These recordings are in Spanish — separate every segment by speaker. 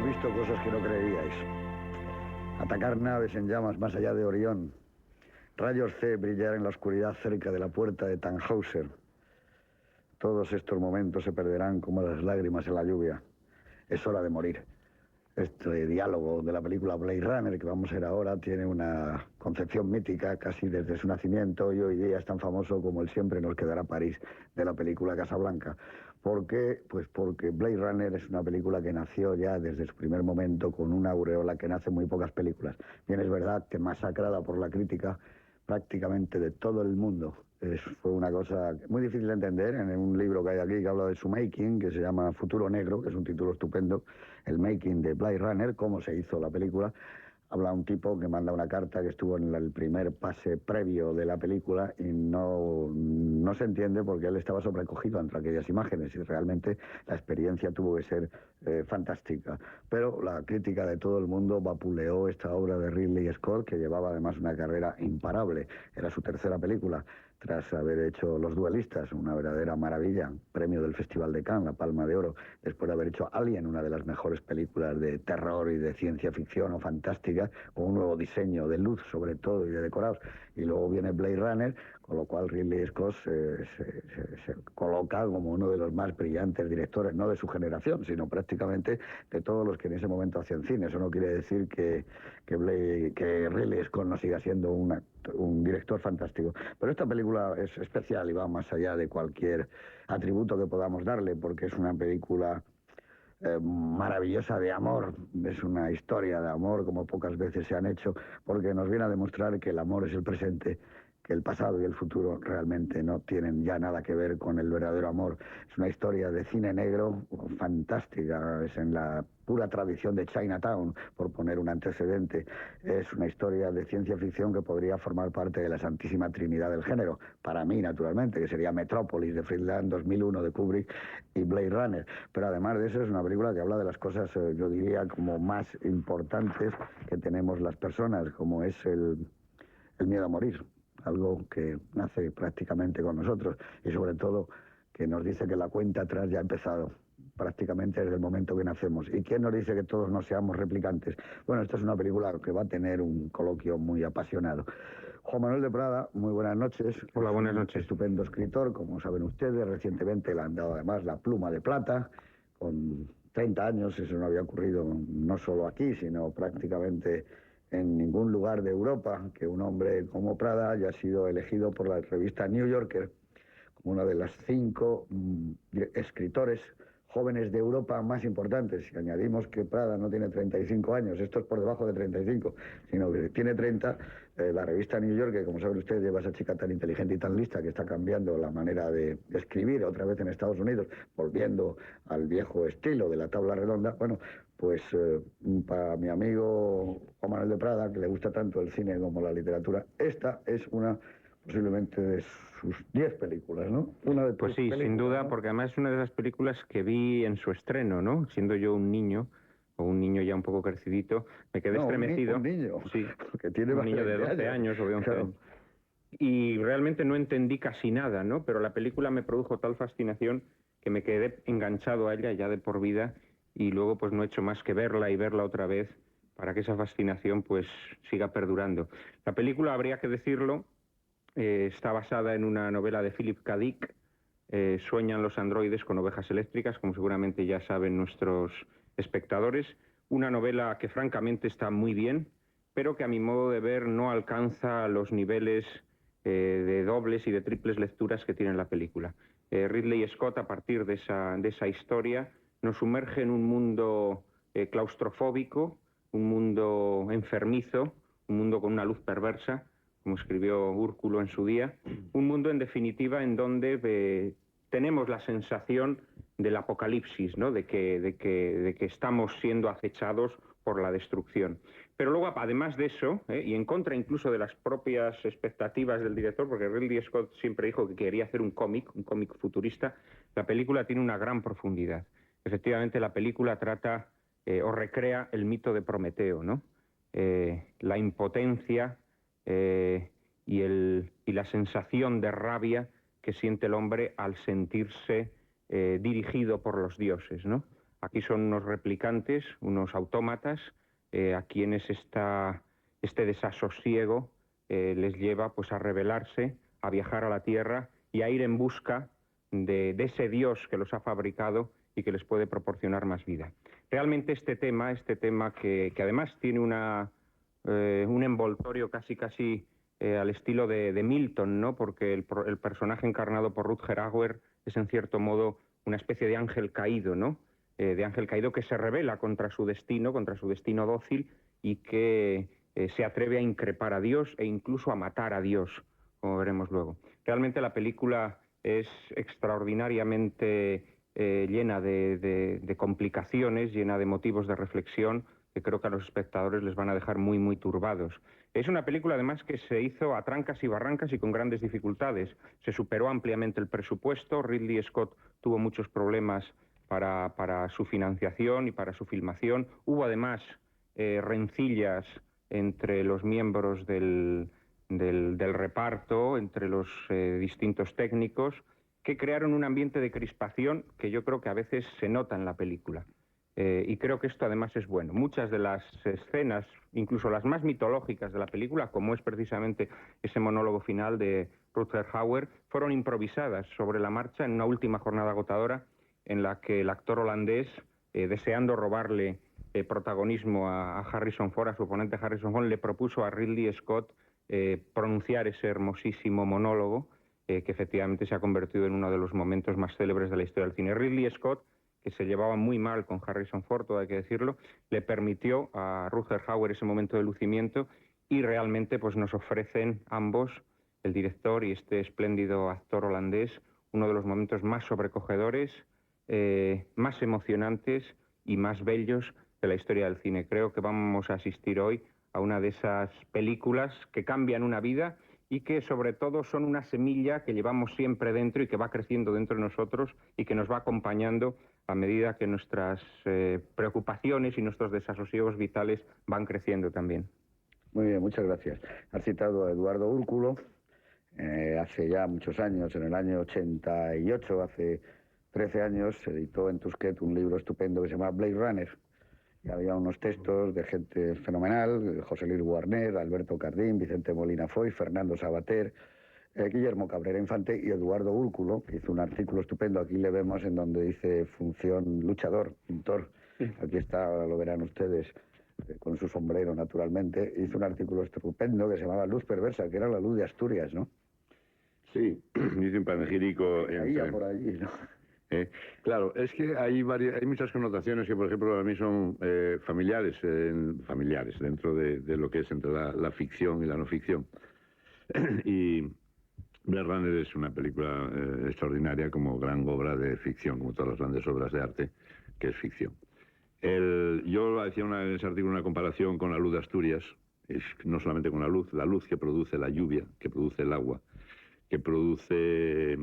Speaker 1: visto cosas que no creeríais. Atacar naves en llamas más allá de Orión. Rayos C brillar en la oscuridad cerca de la puerta de Tannhauser. Todos estos momentos se perderán como las lágrimas en la lluvia. Es hora de morir. Este diálogo de la película Blade Runner que vamos a ver ahora tiene una concepción mítica casi desde su nacimiento y hoy día es tan famoso como el Siempre nos quedará París de la película Casablanca. ¿Por qué? Pues porque Blade Runner es una película que nació ya desde su primer momento con una aureola que nace en muy pocas películas. Bien, es verdad que masacrada por la crítica prácticamente de todo el mundo. Fue una cosa muy difícil de entender en un libro que hay aquí que habla de su making, que se llama Futuro Negro, que es un título estupendo, el making de Blade Runner, cómo se hizo la película. Habla un tipo que manda una carta que estuvo en el primer pase previo de la película y no se entiende porque él estaba sobrecogido entre aquellas imágenes y realmente la experiencia tuvo que ser fantástica. Pero la crítica de todo el mundo vapuleó esta obra de Ridley Scott, que llevaba además una carrera imparable. Era su tercera película, tras haber hecho Los Duelistas, una verdadera maravilla, premio del Festival de Cannes, la Palma de Oro, después de haber hecho Alien, una de las mejores películas de terror y de ciencia ficción o fantástica, con un nuevo diseño de luz sobre todo y de decorados, y luego viene Blade Runner, con lo cual Ridley Scott se coloca como uno de los más brillantes directores, no de su generación, sino prácticamente de todos los que en ese momento hacían cine. Eso no quiere decir que Ridley Scott no siga siendo un director fantástico. Pero esta película es especial y va más allá de cualquier atributo que podamos darle, porque es una película maravillosa de amor. Es una historia de amor como pocas veces se han hecho, porque nos viene a demostrar que el amor es el presente, que el pasado y el futuro realmente no tienen ya nada que ver con el verdadero amor. Es una historia de cine negro fantástica, es en la pura tradición de Chinatown, por poner un antecedente. Es una historia de ciencia ficción que podría formar parte de la santísima trinidad del género, para mí naturalmente, que sería Metrópolis de Friedland, 2001 de Kubrick y Blade Runner. Pero además de eso es una película que habla de las cosas, yo diría, como más importantes que tenemos las personas, como es el miedo a morir, algo que nace prácticamente con nosotros y sobre todo que nos dice que la cuenta atrás ya ha empezado prácticamente desde el momento que nacemos. ¿Y quién nos dice que todos no seamos replicantes? Bueno, esta es una película que va a tener un coloquio muy apasionado. Juan Manuel de Prada, muy buenas noches.
Speaker 2: Hola, buenas noches.
Speaker 1: Estupendo escritor, como saben ustedes. Recientemente le han dado además la Pluma de Plata, con 30 años. Eso no había ocurrido no solo aquí, sino prácticamente en ningún lugar de Europa, que un hombre como Prada haya sido elegido por la revista New Yorker como una de las 5 escritores jóvenes de Europa más importantes. Si añadimos que Prada no tiene 35 años, esto es por debajo de 35, sino que tiene 30, la revista New York, que como saben ustedes lleva a esa chica tan inteligente y tan lista que está cambiando la manera de escribir otra vez en Estados Unidos, volviendo al viejo estilo de la tabla redonda, bueno, pues para mi amigo Juan Manuel de Prada, que le gusta tanto el cine como la literatura, esta es una posiblemente de sus 10 películas, ¿no? Una de
Speaker 2: Pues
Speaker 1: tus
Speaker 2: sí,
Speaker 1: películas,
Speaker 2: sin duda,
Speaker 1: ¿no?
Speaker 2: porque además es una de las películas que vi en su estreno, ¿no? Siendo yo un niño, o un niño ya un poco crecidito, me quedé
Speaker 1: No,
Speaker 2: estremecido.
Speaker 1: un niño,
Speaker 2: Sí,
Speaker 1: que tiene
Speaker 2: un
Speaker 1: más de
Speaker 2: niño de
Speaker 1: 20
Speaker 2: 12
Speaker 1: años.
Speaker 2: años o de 11
Speaker 1: Claro.
Speaker 2: años. Y realmente no entendí casi nada, ¿no? Pero la película me produjo tal fascinación que me quedé enganchado a ella ya de por vida y luego pues no he hecho más que verla y verla otra vez para que esa fascinación pues siga perdurando. La película, habría que decirlo, está basada en una novela de Philip K. Dick, Sueñan los androides con ovejas eléctricas, como seguramente ya saben nuestros espectadores. Una novela que francamente está muy bien, pero que a mi modo de ver no alcanza los niveles de dobles y de triples lecturas que tiene la película. Ridley Scott, a partir de esa historia, nos sumerge en un mundo claustrofóbico, un mundo enfermizo, un mundo con una luz perversa, como escribió Úrculo en su día, un mundo en definitiva en donde tenemos la sensación del apocalipsis, ¿no? de que estamos siendo acechados por la destrucción. Pero luego, además de eso, y en contra incluso de las propias expectativas del director, porque Ridley Scott siempre dijo que quería hacer un cómic futurista, la película tiene una gran profundidad. Efectivamente, la película trata o recrea el mito de Prometeo, ¿no? La impotencia y la sensación de rabia que siente el hombre al sentirse dirigido por los dioses, ¿no? Aquí son unos replicantes, unos autómatas, a quienes este desasosiego les lleva pues a rebelarse, a viajar a la Tierra y a ir en busca de ese Dios que los ha fabricado y que les puede proporcionar más vida. Realmente este tema que además tiene un envoltorio casi al estilo de Milton, ¿no? Porque el personaje encarnado por Rutger Hauer es en cierto modo una especie de ángel caído, ¿no? De ángel caído que se rebela contra su destino dócil y que se atreve a increpar a Dios e incluso a matar a Dios, como veremos luego. Realmente la película es extraordinariamente llena de complicaciones, llena de motivos de reflexión que creo que a los espectadores les van a dejar muy turbados. Es una película además que se hizo a trancas y barrancas y con grandes dificultades. Se superó ampliamente el presupuesto, Ridley Scott tuvo muchos problemas para su financiación y para su filmación. Hubo además rencillas entre los miembros del reparto, entre los distintos técnicos, que crearon un ambiente de crispación que yo creo que a veces se nota en la película. Y creo que esto además es bueno. Muchas de las escenas, incluso las más mitológicas de la película, como es precisamente ese monólogo final de Rutger Hauer, fueron improvisadas sobre la marcha en una última jornada agotadora en la que el actor holandés, deseando robarle protagonismo a Harrison Ford, a su oponente Harrison Ford, le propuso a Ridley Scott pronunciar ese hermosísimo monólogo que efectivamente se ha convertido en uno de los momentos más célebres de la historia del cine. Ridley Scott, que se llevaba muy mal con Harrison Ford, todo hay que decirlo, le permitió a Rutger Hauer ese momento de lucimiento y realmente pues nos ofrecen ambos, el director y este espléndido actor holandés, uno de los momentos más sobrecogedores, más emocionantes y más bellos de la historia del cine. Creo que vamos a asistir hoy a una de esas películas que cambian una vida y que sobre todo son una semilla que llevamos siempre dentro y que va creciendo dentro de nosotros y que nos va acompañando a medida que nuestras preocupaciones y nuestros desasosiegos vitales van creciendo también.
Speaker 1: Muy bien, muchas gracias. Has citado a Eduardo Úrculo. Hace ya muchos años, en el año 88, hace 13 años, se editó en Tusquets un libro estupendo que se llama Blade Runner. Y había unos textos de gente fenomenal, José Luis Guarner, Alberto Cardín, Vicente Molina Foy, Fernando Sabater, Guillermo Cabrera Infante y Eduardo Úrculo, que hizo un artículo estupendo. Aquí le vemos en donde dice función luchador, pintor. Aquí está, lo verán ustedes, con su sombrero naturalmente. Hizo un artículo estupendo que se llamaba Luz Perversa, que era la luz de Asturias, ¿no?
Speaker 3: Sí, hice un panegírico
Speaker 1: Ahí por allí, ¿no?
Speaker 3: Claro, es que hay muchas connotaciones que, por ejemplo, para mí son familiares dentro de lo que es entre la ficción y la no ficción. Y Blade Runner es una película extraordinaria como gran obra de ficción, como todas las grandes obras de arte, que es ficción. Yo hacía en ese artículo una comparación con la luz de Asturias, no solamente con la luz que produce la lluvia, que produce el agua, que produce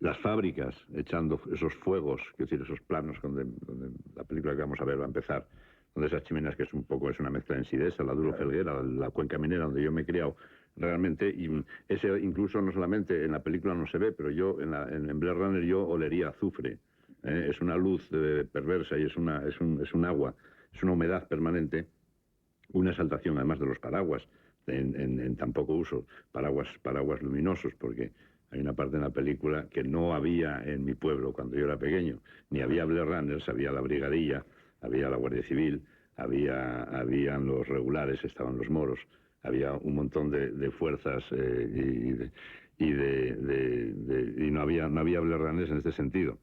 Speaker 3: las fábricas echando esos fuegos, es decir, esos planos donde la película que vamos a ver va a empezar, donde esas chimeneas que es una mezcla en Sidesa, la Duro Felguera, la cuenca minera donde yo me he criado, realmente, y ese incluso no solamente en la película no se ve, pero yo en Blade Runner yo olería azufre. Es una luz perversa y es un agua, es una humedad permanente, una exaltación además de los paraguas, en tan poco uso, paraguas luminosos, porque hay una parte en la película que no había en mi pueblo cuando yo era pequeño, ni había Blade Runners, había la brigadilla, había la Guardia Civil, habían los regulares, estaban los moros, había un montón de fuerzas y no había Blade Runners en este sentido.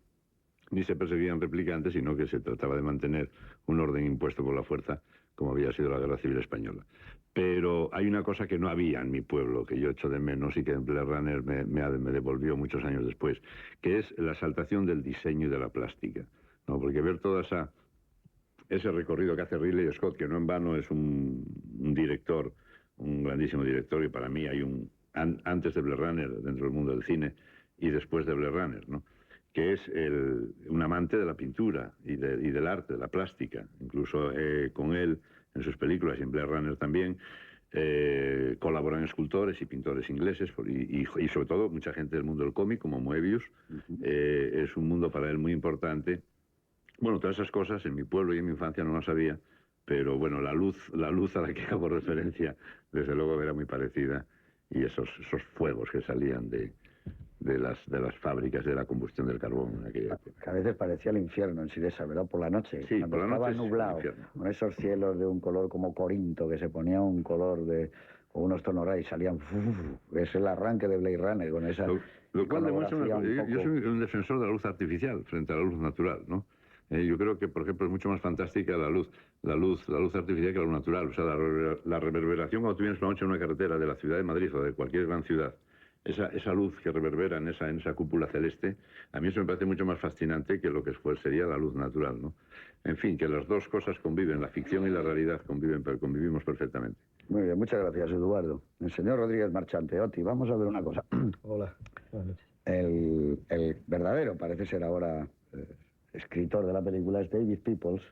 Speaker 3: Ni se perseguían replicantes, sino que se trataba de mantener un orden impuesto por la fuerza, como había sido la Guerra Civil Española. Pero hay una cosa que no había en mi pueblo, que yo echo de menos y que Blade Runner me devolvió muchos años después, que es la exaltación del diseño y de la plástica, ¿no? Porque ver todo ese recorrido que hace Ridley Scott, que no en vano es un director, un grandísimo director, y para mí hay antes de Blade Runner dentro del mundo del cine y después de Blade Runner, ¿no? Que es un amante de la pintura y del arte, de la plástica. Incluso con él, en sus películas y en Blade Runner también, colaboran escultores y pintores ingleses y sobre todo mucha gente del mundo del cómic, como Moebius. Es un mundo para él muy importante Bueno, todas esas cosas en mi pueblo y en mi infancia no las sabía, pero bueno, la luz a la que hago referencia, desde luego era muy parecida, y esos fuegos que salían de las fábricas de la combustión del carbón en aquella época.
Speaker 1: Que a veces parecía el infierno en Siresa, ¿verdad? Por la noche,
Speaker 3: Sí,
Speaker 1: cuando
Speaker 3: por la
Speaker 1: estaba
Speaker 3: noche es el
Speaker 1: nublado,
Speaker 3: infierno.
Speaker 1: con esos cielos de un color como Corinto, que se ponía un color de con unos tonos y salían... es el arranque de Blade Runner, con esa
Speaker 3: Lo cual demuestra una
Speaker 1: iconografía
Speaker 3: cosa.
Speaker 1: un
Speaker 3: Yo
Speaker 1: poco...
Speaker 3: soy un defensor de la luz artificial frente a la luz natural, ¿no? Yo creo que, por ejemplo, es mucho más fantástica la luz artificial que la luz natural. O sea, la reverberación cuando tú vienes por la noche en una carretera de la ciudad de Madrid o de cualquier gran ciudad, esa luz que reverbera en esa cúpula celeste, a mí eso me parece mucho más fascinante que lo que sería la luz natural, ¿no? En fin, que las dos cosas conviven, la ficción y la realidad convivimos perfectamente.
Speaker 1: Muy bien, muchas gracias, Eduardo. El señor Rodríguez Marchante, Oti, vamos a ver una cosa.
Speaker 4: Hola, buenas noches.
Speaker 1: El verdadero, parece ser ahora, escritor de la película es David Peoples,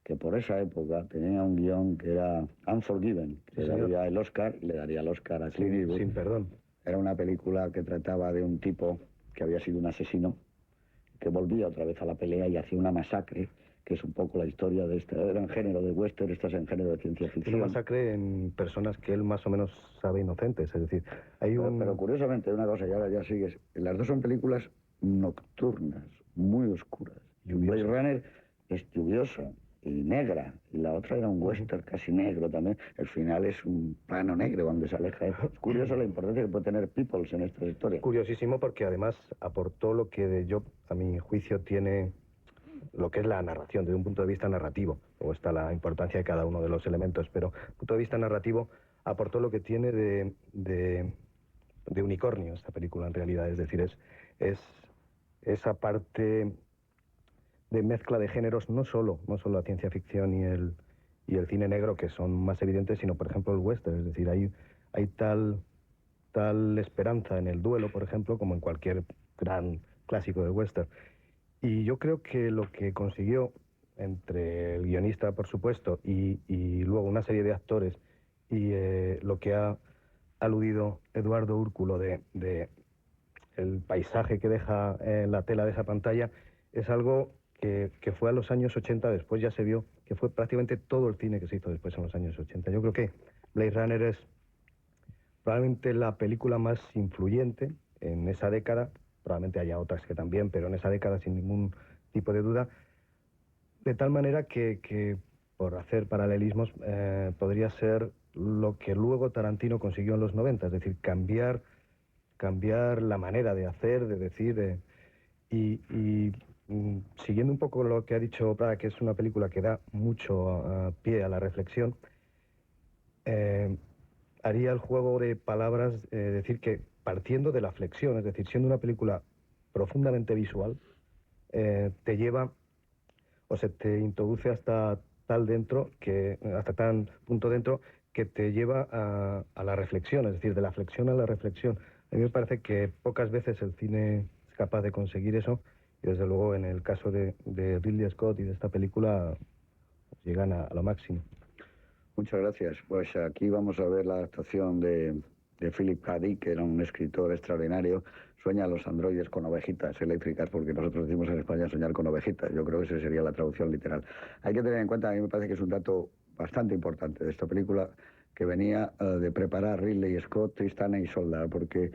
Speaker 1: que por esa época tenía un guión que era Unforgiven, que
Speaker 4: Sí,
Speaker 1: le
Speaker 4: señor.
Speaker 1: daría el Oscar, y le daría el Oscar a Clint Eastwood.
Speaker 4: Sin perdón.
Speaker 1: Era una película que trataba de un tipo que había sido un asesino, que volvía otra vez a la pelea y hacía una masacre, que es un poco la historia de esta. Era en género de western, esta es en género de ciencia
Speaker 4: Una
Speaker 1: ficción.
Speaker 4: masacre en personas que él más o menos sabe inocentes. Es decir, hay un...
Speaker 1: Pero curiosamente, una cosa, y ahora ya sigues, las dos son películas nocturnas, muy oscuras. Y Blade Runner es lluviosa y negra, y la otra era un western casi negro también. El final es un plano negro donde se aleja. Es curioso la importancia que puede tener Peoples en esta historia.
Speaker 4: Curiosísimo porque además aportó lo que yo, a mi juicio, tiene lo que es la narración, desde un punto de vista narrativo. Luego está la importancia de cada uno de los elementos, pero desde un punto de vista narrativo aportó lo que tiene de unicornio esta película en realidad. Es decir, es esa parte de mezcla de géneros, no solo la ciencia ficción y el cine negro, que son más evidentes, sino, por ejemplo, el western. Es decir, hay tal esperanza en el duelo, por ejemplo, como en cualquier gran clásico del western. Y yo creo que lo que consiguió entre el guionista, por supuesto, y luego una serie de actores, y lo que ha aludido Eduardo Úrculo de el paisaje que deja en la tela de esa pantalla, es algo que fue a los años 80, después ya se vio que fue prácticamente todo el cine que se hizo después en los años 80. Yo creo que Blade Runner es probablemente la película más influyente en esa década, probablemente haya otras que también, pero en esa década sin ningún tipo de duda, de tal manera que por hacer paralelismos, podría ser lo que luego Tarantino consiguió en los 90, es decir, cambiar la manera de hacer, de decir, siguiendo un poco lo que ha dicho Prada, que es una película que da mucho pie a la reflexión, haría el juego de palabras, decir que partiendo de la flexión, es decir, siendo una película profundamente visual, te lleva o se te introduce hasta tan punto dentro que te lleva a la reflexión, es decir, de la flexión a la reflexión. A mí me parece que pocas veces el cine es capaz de conseguir eso, y desde luego en el caso de Ridley Scott y de esta película llegan a lo máximo.
Speaker 1: Muchas gracias. Pues aquí vamos a ver la adaptación de Philip K. Dick, que era un escritor extraordinario. Sueña a los androides con ovejitas eléctricas, porque nosotros decimos en España soñar con ovejitas. Yo creo que esa sería la traducción literal. Hay que tener en cuenta, a mí me parece que es un dato bastante importante de esta película, que venía de preparar Ridley Scott, Tristana y Isolda, porque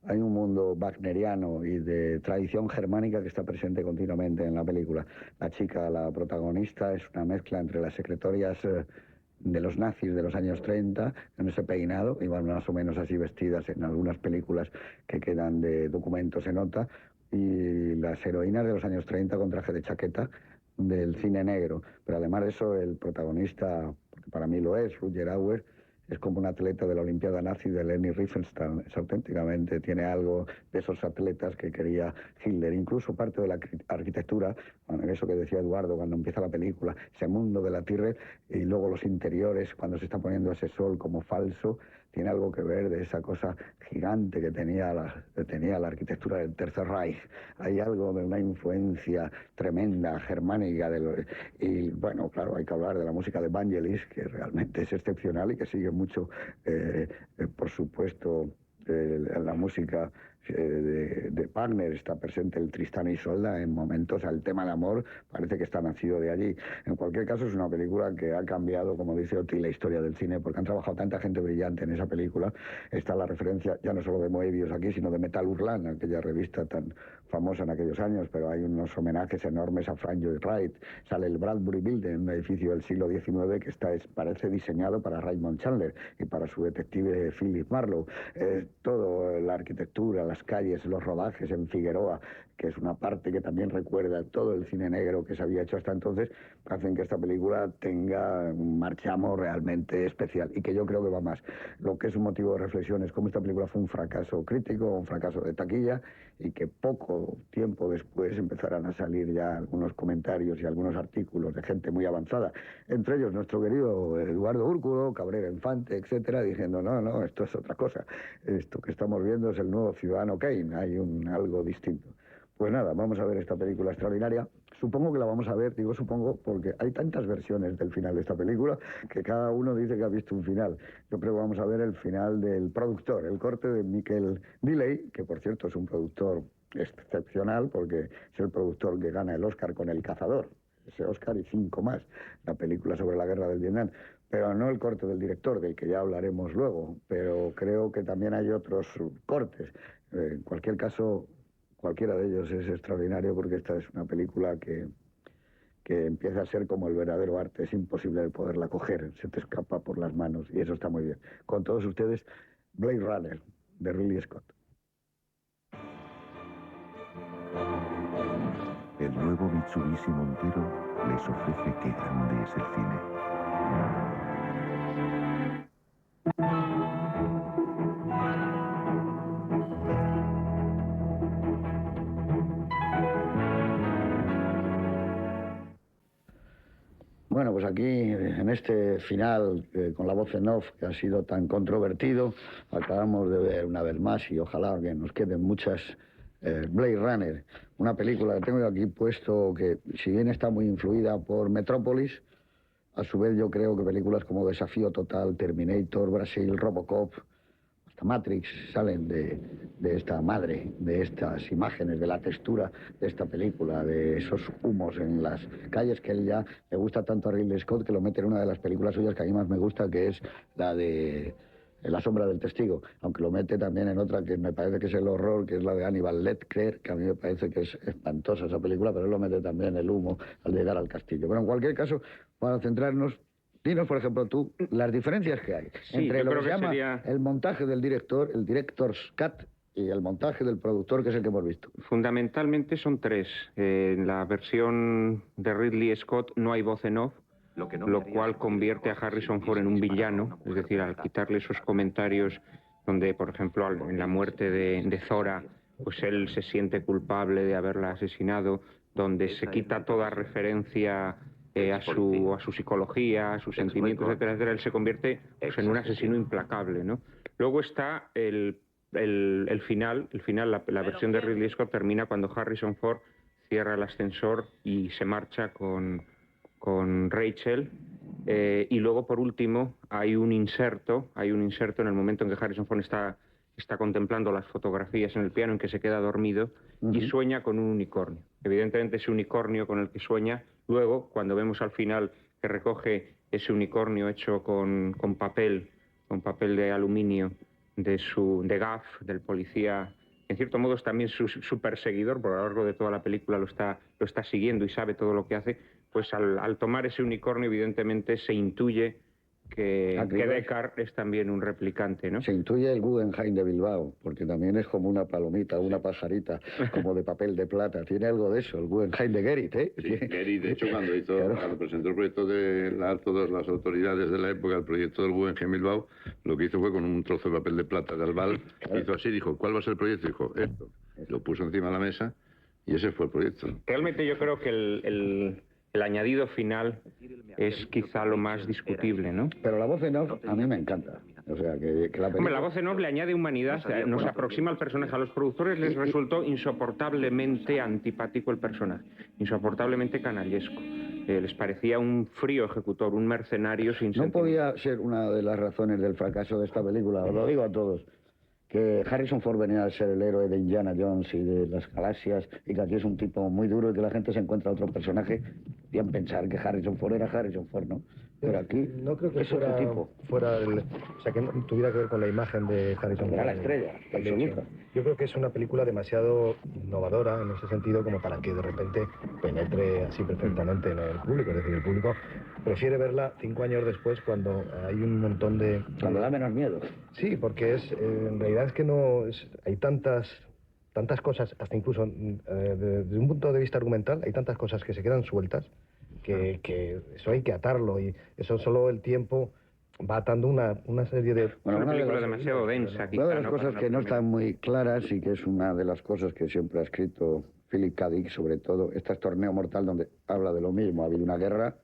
Speaker 1: hay un mundo wagneriano y de tradición germánica que está presente continuamente en la película. La chica, la protagonista, es una mezcla entre las secretorias de los nazis de los años 30, en ese peinado, iban más o menos así vestidas en algunas películas que quedan de documentos se nota, y las heroínas de los años 30 con traje de chaqueta del cine negro. Pero además de eso, el protagonista, porque para mí lo es, Rutger Hauer, es como un atleta de la Olimpiada nazi de Leni Riefenstahl. Es auténticamente, tiene algo de esos atletas que quería Hitler. Incluso parte de la arquitectura, eso que decía Eduardo cuando empieza la película, ese mundo de la Tierra, y luego los interiores, cuando se está poniendo ese sol como falso, tiene algo que ver de esa cosa gigante que tenía la arquitectura del Tercer Reich. Hay algo de una influencia tremenda germánica. Y bueno, claro, hay que hablar de la música de Vangelis, que realmente es excepcional y que sigue mucho, por supuesto, la música de Wagner, está presente el Tristán y Isolda en momentos, el tema de amor parece que está nacido de allí. En cualquier caso es una película que ha cambiado, como dice Oti, la historia del cine, porque han trabajado tanta gente brillante en esa película. Está la referencia ya no solo de Moebius aquí, sino de Metal Hurlan, aquella revista tan famosa en aquellos años, pero hay unos homenajes enormes a Frank Lloyd Wright. Sale el Bradbury Building, un edificio del siglo XIX que parece diseñado para Raymond Chandler y para su detective Philip Marlowe. Todo, la arquitectura, las calles, los rodajes en Figueroa, que es una parte que también recuerda todo el cine negro que se había hecho hasta entonces, hacen que esta película tenga un marchamo realmente especial y que yo creo que va más. Lo que es un motivo de reflexión es cómo esta película fue un fracaso crítico, un fracaso de taquilla, y que poco tiempo después empezarán a salir ya algunos comentarios y algunos artículos de gente muy avanzada, entre ellos nuestro querido Eduardo Úrculo, Cabrera Infante, etcétera, diciendo no, esto es otra cosa, esto que estamos viendo es el nuevo Ciudadano Kane, hay algo distinto. Pues nada, vamos a ver esta película extraordinaria. Supongo que la vamos a ver, digo supongo, porque hay tantas versiones del final de esta película que cada uno dice que ha visto un final. Yo creo que vamos a ver el final del productor, el corte de Michael Dilley, que por cierto es un productor excepcional porque es el productor que gana el Oscar con El Cazador, ese Oscar y 5 más, la película sobre la guerra del Vietnam. Pero no el corte del director, del que ya hablaremos luego, pero creo que también hay otros cortes. En cualquier caso, cualquiera de ellos es extraordinario porque esta es una película que empieza a ser como el verdadero arte, es imposible de poderla coger, se te escapa por las manos y eso está muy bien. Con todos ustedes, Blade Runner, de Ridley Scott.
Speaker 5: El nuevo Mitsubishi Montero les ofrece qué grande es el cine.
Speaker 1: Bueno, pues aquí, en este final, con la voz en off, que ha sido tan controvertido, acabamos de ver una vez más, y ojalá que nos queden muchas, Blade Runner, una película que tengo yo aquí puesto que, si bien está muy influida por Metrópolis, a su vez yo creo que películas como Desafío Total, Terminator, Brasil, Robocop, hasta Matrix salen de esta madre, de estas imágenes, de la textura de esta película, de esos humos en las calles, que él ya le gusta tanto a Ridley Scott que lo mete en una de las películas suyas que a mí más me gusta, que es la de La sombra del testigo, aunque lo mete también en otra que me parece que es el horror, que es la de Hannibal Lecter, que a mí me parece que es espantosa esa película, pero él lo mete también el humo al llegar al castillo. Pero en cualquier caso, para centrarnos, dinos, por ejemplo, tú, las diferencias que hay entre lo que se llama el montaje del director, el director's cut, y el montaje del productor, que es el que hemos visto.
Speaker 2: Fundamentalmente son tres. En la versión de Ridley Scott no hay voz en off, lo cual convierte a Harrison Ford en un villano, es decir, al quitarle esos comentarios donde, por ejemplo, en la muerte de Zora, pues él se siente culpable de haberla asesinado, donde se quita toda referencia a su psicología, a sus sentimientos, etcétera, etcétera. Él se convierte pues, en un asesino implacable, ¿no? Luego está el final, la versión de Ridley Scott termina cuando Harrison Ford cierra el ascensor y se marcha con Rachel, y luego por último hay un inserto en el momento en que Harrison Ford está contemplando las fotografías en el piano, en que se queda dormido y sueña con un unicornio. Evidentemente ese unicornio con el que sueña, luego cuando vemos al final que recoge ese unicornio hecho con papel de aluminio de Gaff, del policía, en cierto modo es también su perseguidor, porque a lo largo de toda la película lo está siguiendo y sabe todo lo que hace, pues al tomar ese unicornio evidentemente se intuye que Deckard es también un replicante, ¿no?
Speaker 1: Se intuye el Guggenheim de Bilbao, porque también es como una palomita, una pajarita, como de papel de plata. Tiene algo de eso, el Guggenheim de Gerrit, ¿eh?
Speaker 3: Sí, Gerrit, de hecho, cuando presentó el proyecto de todas las autoridades de la época, el proyecto del Guggenheim Bilbao, lo que hizo fue con un trozo de papel de plata de albal, hizo así, dijo, ¿cuál va a ser el proyecto? Dijo, esto. Lo puso encima de la mesa y ese fue el proyecto.
Speaker 2: Realmente yo creo que el añadido final es quizá lo más discutible, ¿no?
Speaker 1: Pero la voz en off a mí me encanta. O sea, que la película...
Speaker 2: Hombre, la voz en off le añade humanidad, nos aproxima al personaje. A los productores les resultó insoportablemente antipático el personaje, insoportablemente canallesco. Les parecía un frío ejecutor, un mercenario sin sentido.
Speaker 1: No podía ser una de las razones del fracaso de esta película, os lo digo a todos, que Harrison Ford venía a ser el héroe de Indiana Jones y de las galaxias, y que aquí es un tipo muy duro y que la gente se encuentra otro personaje, podían pensar que Harrison Ford era Harrison Ford, ¿no? Pero aquí
Speaker 4: no creo que
Speaker 1: es otro tipo.
Speaker 4: o sea, que no tuviera que ver con la imagen de Harrison Ford.
Speaker 1: Era la estrella absoluta.
Speaker 4: Yo creo que es una película demasiado innovadora en ese sentido como para que de repente penetre así perfectamente en el público. Es decir, el público prefiere verla 5 años después cuando hay un montón de...
Speaker 1: Cuando da menos miedo.
Speaker 4: Sí, porque en realidad es que no... hay tantas cosas, hasta incluso desde un punto de vista argumental, hay tantas cosas que se quedan sueltas que eso hay que atarlo y eso solo el tiempo va atando una serie de...
Speaker 2: Bueno, una película demasiado densa, quizá.
Speaker 1: Una de las cosas que no están muy claras y que es una de las cosas que siempre ha escrito Philip K. Dick, sobre todo, este es Torneo Mortal, donde habla de lo mismo. Ha habido una guerra,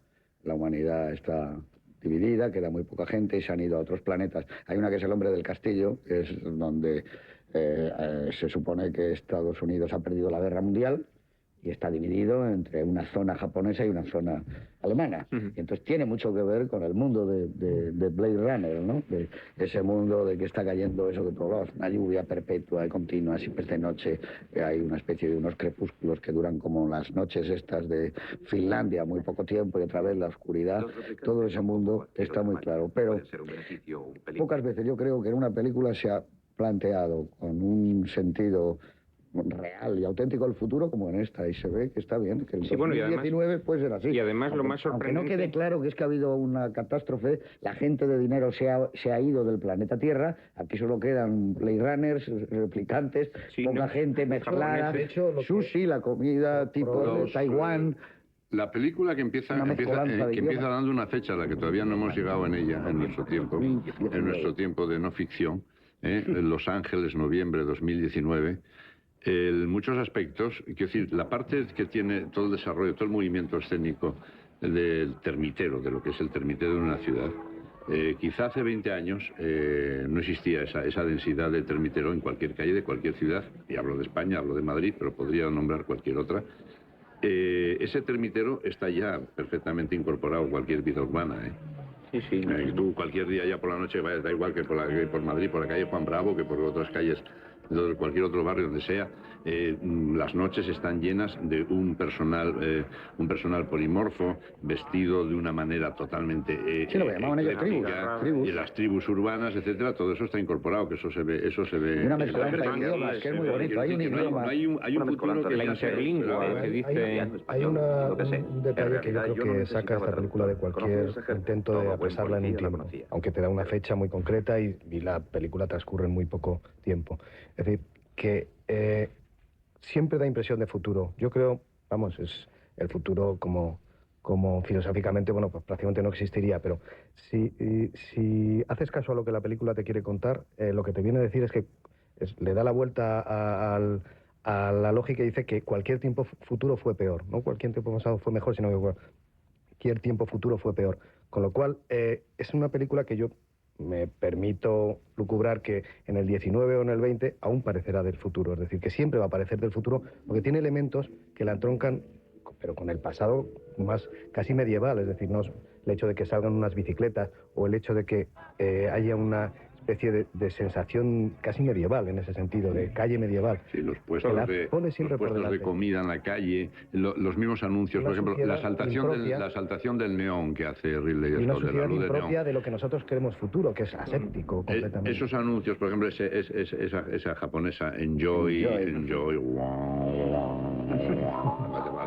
Speaker 1: la humanidad está dividida, queda muy poca gente y se han ido a otros planetas. Hay una que es El hombre del castillo, que es donde se supone que Estados Unidos ha perdido la guerra mundial y está dividido entre una zona japonesa y una zona alemana. Y entonces tiene mucho que ver con el mundo de Blade Runner, ¿no? De ese mundo de que está cayendo eso que tú hablabas, una lluvia perpetua y continua, siempre es de noche, hay una especie de unos crepúsculos que duran como las noches estas de Finlandia, muy poco tiempo, y otra vez la oscuridad, todo ese mundo está muy claro. Pero pocas veces yo creo que en una película se ha planteado con un sentido real y auténtico el futuro como en esta, y se ve que está bien, que el 2019 puede ser así.
Speaker 2: Y además
Speaker 1: aunque,
Speaker 2: lo más sorprendente...
Speaker 1: Aunque no quede claro que es que ha habido una catástrofe, la gente de dinero se ha ido del planeta Tierra, aquí solo quedan Blade Runners, replicantes, poca gente mezclada,
Speaker 4: de hecho,
Speaker 1: sushi, la comida tipo de Taiwán...
Speaker 3: La película que empieza dando una fecha a la que todavía no hemos llegado en ella, en nuestro tiempo de no ficción, Los Ángeles, noviembre de 2019, en muchos aspectos, quiero decir, la parte que tiene todo el desarrollo, todo el movimiento escénico del termitero, de lo que es el termitero de una ciudad, quizá hace 20 años no existía esa densidad de termitero en cualquier calle de cualquier ciudad, y hablo de España, hablo de Madrid, pero podría nombrar cualquier otra. Ese termitero está ya perfectamente incorporado a cualquier vida urbana,
Speaker 2: Sí, sí.
Speaker 3: Tú cualquier día ya por la noche vayas, da igual que por Madrid, por la calle Juan Bravo, que por otras calles de cualquier otro barrio donde sea, las noches están llenas de un personal polimorfo, vestido de una manera totalmente
Speaker 1: sí, lo que llamaban ellos tribus.
Speaker 3: Y las tribus urbanas, etcétera, todo eso está incorporado, que eso se ve.
Speaker 1: Y una mezcolanza de idiomas, que es muy bonito, hay un idioma.
Speaker 3: Hay un futuro que
Speaker 2: la interlingua, que dice...
Speaker 4: Hay un detalle que yo creo que saca esta película de cualquier intento de apresarla en un tiempo, aunque te da una fecha muy concreta y la película transcurre en muy poco tiempo. Es decir, que siempre da impresión de futuro. Yo creo, vamos, es el futuro como filosóficamente, bueno, pues prácticamente no existiría, pero si haces caso a lo que la película te quiere contar, lo que te viene a decir es que le da la vuelta a la lógica y dice que cualquier tiempo futuro fue peor, no cualquier tiempo pasado fue mejor, sino que cualquier tiempo futuro fue peor. Con lo cual, es una película que yo me permito lucubrar que en el 19 o en el 20 aún parecerá del futuro, es decir, que siempre va a parecer del futuro, porque tiene elementos que la entroncan, pero con el pasado más casi medieval, es decir, no es el hecho de que salgan unas bicicletas o el hecho de que haya una especie de sensación casi medieval en ese sentido, de calle medieval.
Speaker 3: Sí, los puestos de comida en la calle, los mismos anuncios, por ejemplo, la saltación del neón que hace Ridley Scott,
Speaker 4: y una sociedad impropia de lo que nosotros creemos futuro, que es aséptico completamente.
Speaker 3: Esos anuncios, por ejemplo, esa japonesa, enjoy,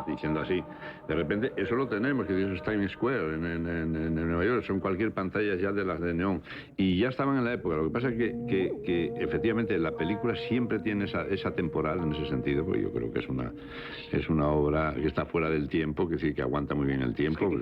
Speaker 3: diciendo así, de repente, eso lo tenemos, que eso es Times Square, en Nueva York, son cualquier pantalla ya de las de neón, y ya estaban en la época. Lo que pasa es que efectivamente la película siempre tiene esa temporal en ese sentido, porque yo creo que es una obra que está fuera del tiempo, que aguanta muy bien el tiempo.
Speaker 2: Sí,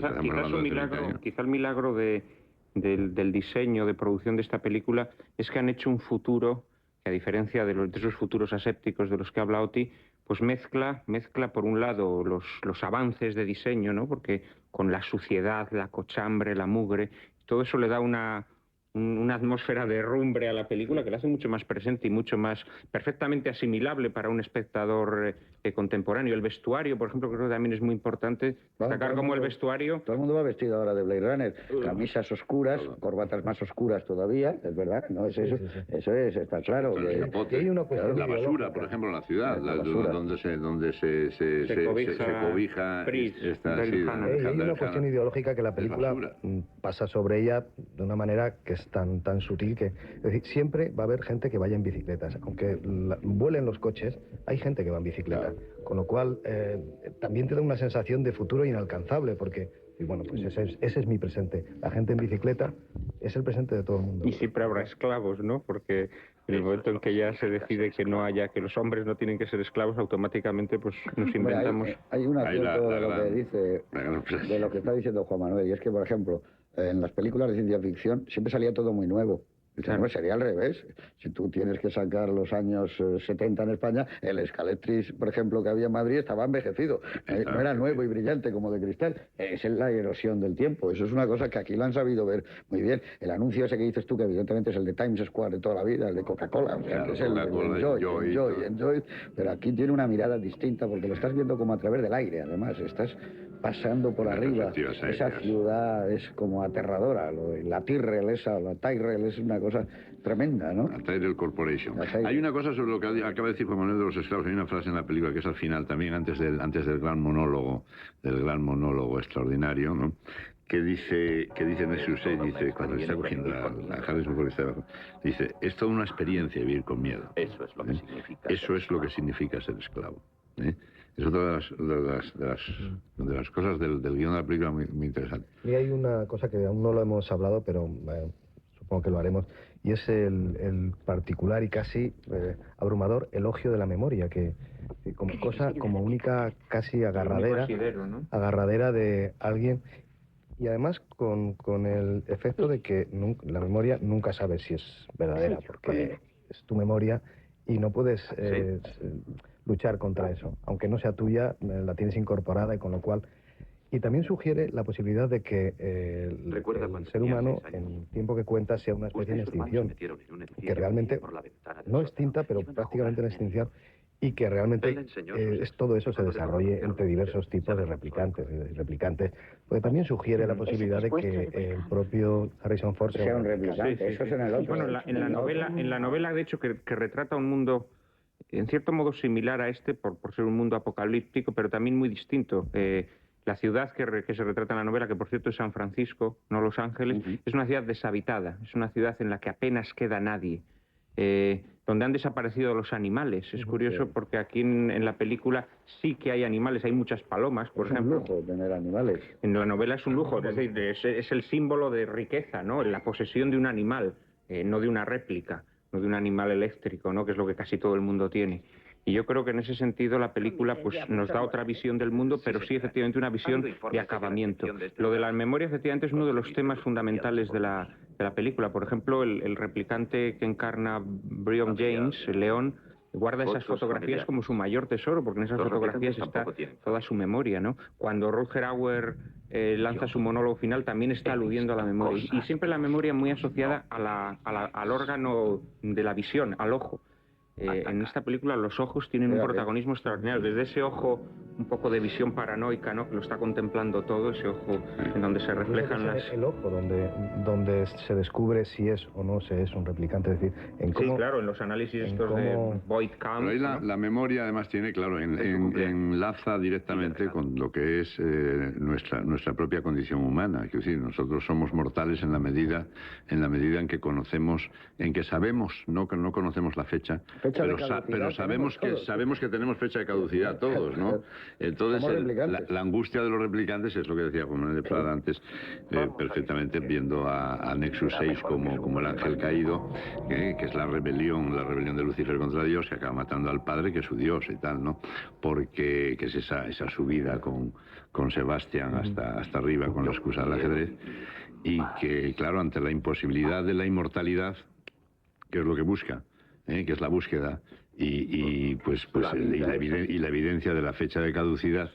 Speaker 2: quizá el milagro del diseño, de producción de esta película, es que han hecho un futuro que, a diferencia de esos futuros asépticos de los que habla Oti, pues mezcla por un lado los avances de diseño, ¿no? Porque con la suciedad, la cochambre, la mugre, todo eso le da una una atmósfera de rumbre a la película que la hace mucho más presente y mucho más perfectamente asimilable para un espectador contemporáneo. El vestuario, por ejemplo, creo que también es muy importante destacar cómo el vestuario...
Speaker 1: Todo el mundo va vestido ahora de Blade Runner, camisas oscuras, corbatas más oscuras todavía, es verdad, ¿no? Es eso, eso es, está claro.
Speaker 3: El
Speaker 1: Que
Speaker 3: capote,
Speaker 4: hay una cuestión
Speaker 3: la basura,
Speaker 4: ideológica.
Speaker 3: por ejemplo, en la ciudad,
Speaker 1: La basura.
Speaker 3: donde se cobija
Speaker 2: Pris,
Speaker 3: esta,
Speaker 2: Daryl
Speaker 3: sí,
Speaker 2: Hannah.
Speaker 4: Y hay una
Speaker 3: Daryl
Speaker 4: cuestión
Speaker 3: Hannah.
Speaker 4: ideológica que la
Speaker 3: Es
Speaker 4: película
Speaker 3: basura.
Speaker 4: pasa sobre ella de una manera que es tan sutil que, es decir, siempre va a haber gente que vaya en bicicletas. Aunque vuelen los coches, hay gente que va en bicicleta. Con lo cual, también te da una sensación de futuro inalcanzable, porque, y bueno, pues ese es mi presente. La gente en bicicleta es el presente de todo el mundo.
Speaker 2: Y siempre habrá esclavos, ¿no? Porque en el momento en que ya se decide que no haya, que los hombres no tienen que ser esclavos, automáticamente pues nos inventamos...
Speaker 1: Hay un
Speaker 3: Ahí
Speaker 1: asunto de lo
Speaker 3: gran-
Speaker 1: que dice,
Speaker 3: la gran frase.
Speaker 1: de lo que está diciendo Juan Manuel, y es que, por ejemplo, en las películas de ciencia ficción siempre salía todo muy nuevo.
Speaker 2: Claro.
Speaker 1: No, sería al revés. Si tú tienes que sacar los años 70 en España, el Escaletris, por ejemplo, que había en Madrid, estaba envejecido. No era nuevo y brillante como de cristal. Es la erosión del tiempo. Eso es una cosa que aquí lo han sabido ver muy bien. El anuncio ese que dices tú, que evidentemente es el de Times Square de toda la vida, el de Coca-Cola, o sea,
Speaker 3: Claro,
Speaker 1: que es el
Speaker 3: Coca-Cola,
Speaker 1: Enjoy. Pero aquí tiene una mirada distinta porque lo estás viendo como a través del aire, además. Estás pasando por arriba. Esa ciudad es como aterradora. La Tyrrell esa, la Tyrrell es una cosa tremenda, ¿no?
Speaker 3: La Tyrrell Corporation.
Speaker 1: La Tyrrell.
Speaker 3: Hay una cosa sobre lo que acaba de decir Juan Manuel de los esclavos. Hay una frase en la película que es al final también, antes del gran monólogo extraordinario, ¿no? que dice Nexus 6, dice, cuando le está cogiendo a Harrison Ford, dice, es toda una experiencia vivir con miedo.
Speaker 6: Eso es lo que significa.
Speaker 3: Eso es lo que significa ser esclavo. Es otra de las cosas del guión de la película muy interesante.
Speaker 4: Y hay una cosa que aún no lo hemos hablado, pero supongo que lo haremos, y es el particular y casi abrumador elogio de la memoria, que como cosa, como única casi agarradera,
Speaker 2: ¿no?
Speaker 4: agarradera de alguien, y además con el efecto de que la memoria nunca sabes si es verdadera, porque es tu memoria y no puedes luchar contra eso. Aunque no sea tuya, la tienes incorporada y con lo cual... Y también sugiere la posibilidad de que el ser humano, en el tiempo que cuenta, sea una especie de extinción, que realmente no extinta, pero prácticamente en extinción, y que realmente todo eso se desarrolle entre diversos tipos de replicantes, porque también sugiere la posibilidad de que el propio Harrison Ford
Speaker 1: sea un replicante. Eso es en el otro.
Speaker 2: Bueno, en la novela, de hecho, que retrata un mundo en cierto modo similar a este, por ser un mundo apocalíptico, pero también muy distinto. La ciudad que se retrata en la novela, que por cierto es San Francisco, no Los Ángeles, es una ciudad deshabitada, es una ciudad en la que apenas queda nadie, donde han desaparecido los animales. Es curioso porque aquí en la película sí que hay animales, hay muchas palomas, por ejemplo.
Speaker 1: Es un lujo tener animales.
Speaker 2: En la novela es un lujo, es decir, es el símbolo de riqueza, ¿no? La posesión de un animal, no de una réplica, no de un animal eléctrico, ¿no? Que es lo que casi todo el mundo tiene. Y yo creo que en ese sentido la película pues nos da otra visión del mundo, pero sí efectivamente una visión de acabamiento. Lo de la memoria efectivamente es uno de los temas fundamentales de la película. Por ejemplo, el replicante que encarna Brion James, León, guarda esas fotografías como su mayor tesoro, porque en esas fotografías está toda su memoria, ¿no? Cuando Rutger Hauer lanza su monólogo final, también está aludiendo a la memoria. Y siempre la memoria muy asociada al órgano de la visión, al ojo. En esta película los ojos tienen un protagonismo extraordinario. Desde ese ojo un poco de visión paranoica, ¿no? Que lo está contemplando todo, ese ojo en donde se reflejan las...
Speaker 4: El ojo donde se descubre si es o no se es un replicante, es decir, en cómo...
Speaker 2: Sí, claro, en los análisis estos de Voight Camp.
Speaker 3: Pero ahí la memoria además tiene, claro, enlaza directamente con lo que es nuestra propia condición humana. Es decir, nosotros somos mortales en la medida en que conocemos, en que sabemos, no conocemos la fecha, pero sabemos que tenemos fecha de caducidad todos, ¿no? Entonces la angustia de los replicantes es lo que decía Juan Manuel de Prada antes, perfectamente viendo a Nexus 6 como el ángel caído, que es la rebelión de Lucifer contra Dios, que acaba matando al padre, que es su Dios y tal, ¿no? Porque que es esa subida con Sebastián hasta arriba con la excusa del ajedrez, y que, claro, ante la imposibilidad de la inmortalidad, que es lo que busca, que es la búsqueda, y la evidencia de la fecha de caducidad,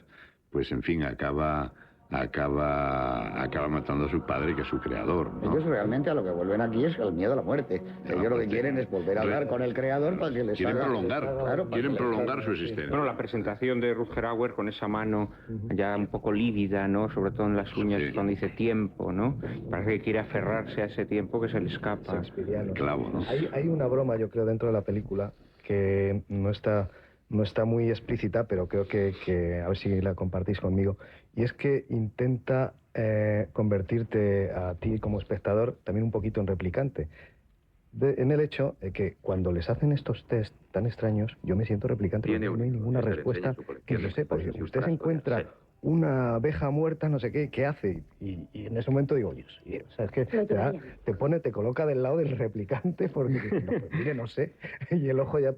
Speaker 3: pues en fin, acaba acaba matando a su padre, que es su creador, ¿no?
Speaker 1: Ellos realmente a lo que vuelven aquí es el miedo a la muerte. Ellos lo que quieren es volver a hablar con el creador para que les
Speaker 3: Quieren
Speaker 1: haga...
Speaker 3: prolongar,
Speaker 1: Claro,
Speaker 3: quieren prolongar su existencia.
Speaker 2: Bueno, la presentación de Rutger Hauer con esa mano ya un poco lívida, ¿no? Sobre todo en las uñas,
Speaker 3: Sí.
Speaker 2: cuando dice tiempo, ¿no? Parece que quiere aferrarse a ese tiempo que se le escapa.
Speaker 4: Shakespeareano.
Speaker 3: Clavo, ¿no?
Speaker 4: Hay una broma, yo creo, dentro de la película que no está muy explícita, pero creo que a ver si la compartís conmigo, y es que intenta convertirte a ti como espectador también un poquito en replicante. En el hecho de que cuando les hacen estos test tan extraños, yo me siento replicante, porque no hay ninguna respuesta que yo sepa. Si usted se encuentra una abeja muerta, no sé qué, ¿qué hace? Y en ese momento digo, Dios, o sea, es que te coloca del lado del replicante, porque no, pues, mire, no sé, y el ojo ya...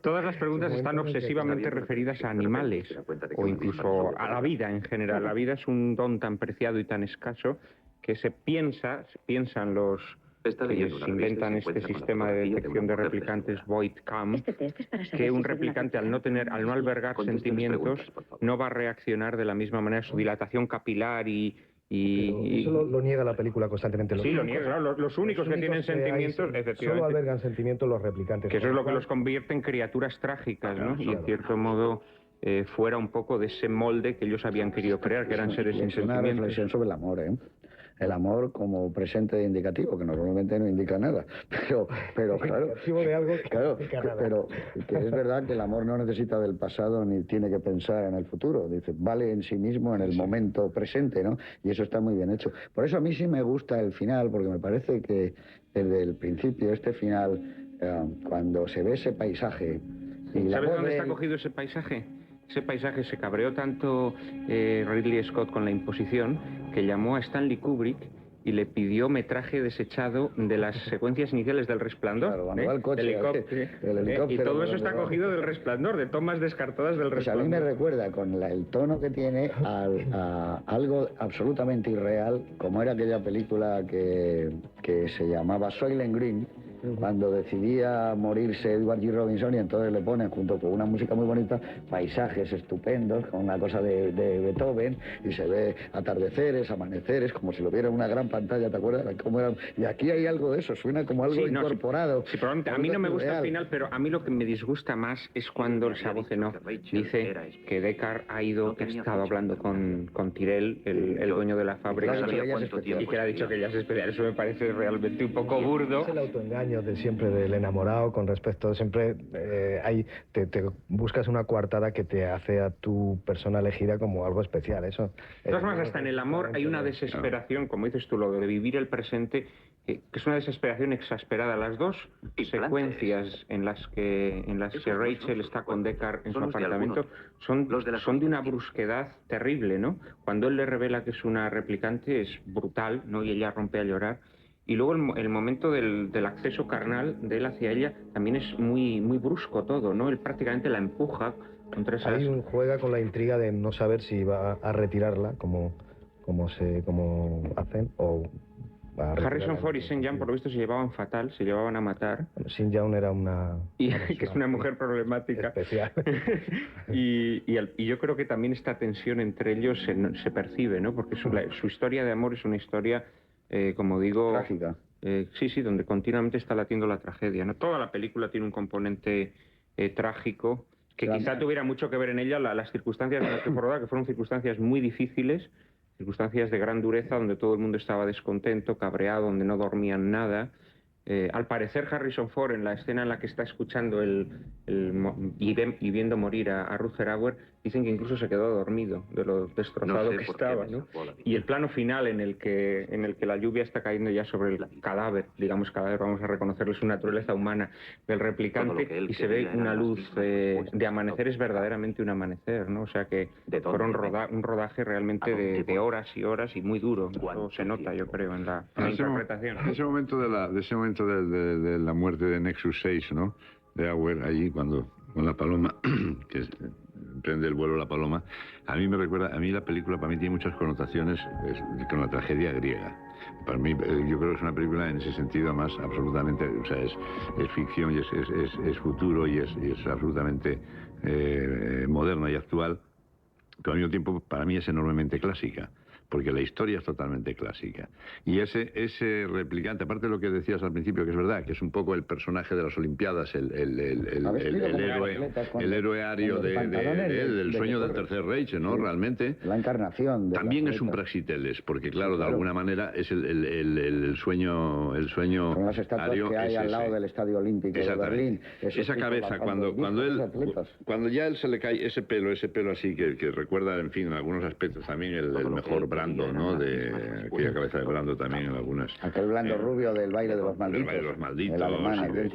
Speaker 2: Todas las preguntas están obsesivamente referidas a animales o incluso a la vida en general. La vida es un don tan preciado y tan escaso que se piensan los que se inventan este sistema de detección de replicantes Voight-Kampff, que un replicante al no albergar sentimientos no va a reaccionar de la misma manera, su dilatación capilar y
Speaker 4: eso lo niega la película constantemente.
Speaker 2: Sí, lo niega, claro, los únicos que tienen sentimientos, efectivamente,
Speaker 4: solo albergan sentimientos los replicantes.
Speaker 2: Que eso es lo que los convierte en criaturas trágicas, ¿no? Y en cierto modo fuera un poco de ese molde que ellos habían querido crear, que eran seres sin
Speaker 1: Es una
Speaker 2: sentimientos.
Speaker 1: reflexión sobre el amor, ¿eh? El amor como presente indicativo, que normalmente no indica nada. Pero claro,
Speaker 4: Indicativo de algo que
Speaker 1: claro,
Speaker 4: no indica nada.
Speaker 1: pero que es verdad que el amor no necesita del pasado ni tiene que pensar en el futuro. Dice, vale en sí mismo en el momento presente, ¿no? Y eso está muy bien hecho. Por eso a mí sí me gusta el final, porque me parece que desde el principio, este final, cuando se ve ese paisaje... Y la
Speaker 2: ¿Sabes
Speaker 1: voz
Speaker 2: dónde
Speaker 1: de
Speaker 2: está
Speaker 1: él-
Speaker 2: cogido ese paisaje? Ese paisaje se cabreó tanto Ridley Scott con la imposición que llamó a Stanley Kubrick y le pidió metraje desechado de las secuencias iniciales del Resplandor.
Speaker 1: Claro, cuando va el coche,
Speaker 2: del
Speaker 1: el helicóptero,
Speaker 2: y todo eso
Speaker 1: cuando
Speaker 2: está
Speaker 1: va.
Speaker 2: cogido del Resplandor, de tomas descartadas del
Speaker 1: Pues a
Speaker 2: Resplandor.
Speaker 1: mí me recuerda con el tono que tiene a algo absolutamente irreal, como era aquella película que se llamaba Soylent Green, cuando decidía morirse Edward G. Robinson, y entonces le ponen, junto con una música muy bonita, paisajes estupendos, con una cosa de Beethoven, y se ve atardeceres, amaneceres, como si lo viera en una gran pantalla, ¿te acuerdas? ¿Cómo era? Y aquí hay algo de eso, suena como algo
Speaker 2: Sí, no,
Speaker 1: incorporado.
Speaker 2: Sí, probablemente. A mí no me gusta el
Speaker 1: Real.
Speaker 2: final, pero a mí lo que me disgusta más es cuando el voz en off dice que Deckard ha estado hablando con Tyrell, el dueño de la fábrica,
Speaker 1: Claro, que ella es especial.
Speaker 2: y que le ha dicho que ella es especial. Eso me parece realmente un poco burdo.
Speaker 4: Es el autoengaño de siempre del enamorado con respecto, siempre te buscas una coartada que te hace a tu persona elegida como algo especial, eso.
Speaker 2: De todas formas, hasta en el amor hay una desesperación, como dices tú, lo de vivir el presente, que es una desesperación exasperada. Las dos secuencias en las que Rachel está con Deckard en su apartamento son de una brusquedad terrible, ¿no? Cuando él le revela que es una replicante es brutal, ¿no? Y ella rompe a llorar. Y luego el momento del acceso carnal de él hacia ella también es muy, muy brusco todo, ¿no? Él prácticamente la empuja contra esas...
Speaker 4: Hay un juega con la intriga de no saber si va a retirarla, como hacen, o... va a
Speaker 2: Harrison
Speaker 4: retirarla.
Speaker 2: Ford y St. John, por lo visto, se llevaban fatal, se llevaban a matar.
Speaker 4: St. John era una...
Speaker 2: Y que es una mujer problemática.
Speaker 4: especial.
Speaker 2: y yo creo que también esta tensión entre ellos se percibe, ¿no? Porque su historia de amor es una historia, como digo...
Speaker 1: Trágica.
Speaker 2: Sí, donde continuamente está latiendo la tragedia, ¿no? Toda la película tiene un componente trágico, que
Speaker 1: Claro.
Speaker 2: quizá tuviera mucho que ver en ella las circunstancias en las que fue rodada, que fueron circunstancias muy difíciles, circunstancias de gran dureza, donde todo el mundo estaba descontento, cabreado, donde no dormían nada. Al parecer Harrison Ford, en la escena en la que está escuchando y viendo morir a Rutger Hauer, dicen que incluso se quedó dormido de lo destrozado que estaba, ¿no? Y el plano final en el que la lluvia está cayendo ya sobre el cadáver, digamos cadáver, vamos a reconocerle su naturaleza humana del replicante, y se ve una luz de amanecer, es verdaderamente un amanecer, ¿no? O sea que fue un rodaje realmente de horas y horas y muy duro. Eso se nota, yo creo, en la interpretación.
Speaker 3: Ese momento de la muerte de Nexus 6, ¿no? De Hauer, allí con la paloma, que prende el vuelo la paloma, a mí la película para mí tiene muchas connotaciones con la tragedia griega. Para mí, yo creo que es una película en ese sentido más absolutamente, o sea, es ficción y es futuro y es absolutamente moderno y actual. pero al mismo tiempo para mí es enormemente clásica, porque la historia es totalmente clásica. Y ese replicante, aparte de lo que decías al principio, que es verdad, que es un poco el personaje de las Olimpiadas, el héroe ario del sueño del Tercer Reich, ¿no?
Speaker 1: Sí.
Speaker 3: Realmente.
Speaker 1: La encarnación.
Speaker 3: También es un Praxiteles, porque claro, de alguna manera es el sueño
Speaker 1: Son las estatuas
Speaker 3: ario
Speaker 1: que hay al lado del Estadio Olímpico de Berlín.
Speaker 3: Esa cabeza, cuando ya él se le cae ese pelo así, que recuerda, en fin, en algunos aspectos también el mejor Brando, ¿no? De aquella cabeza de Brando también en algunas.
Speaker 1: Aquel Brando rubio del baile de los malditos.
Speaker 3: El baile de los malditos.
Speaker 1: El alemán,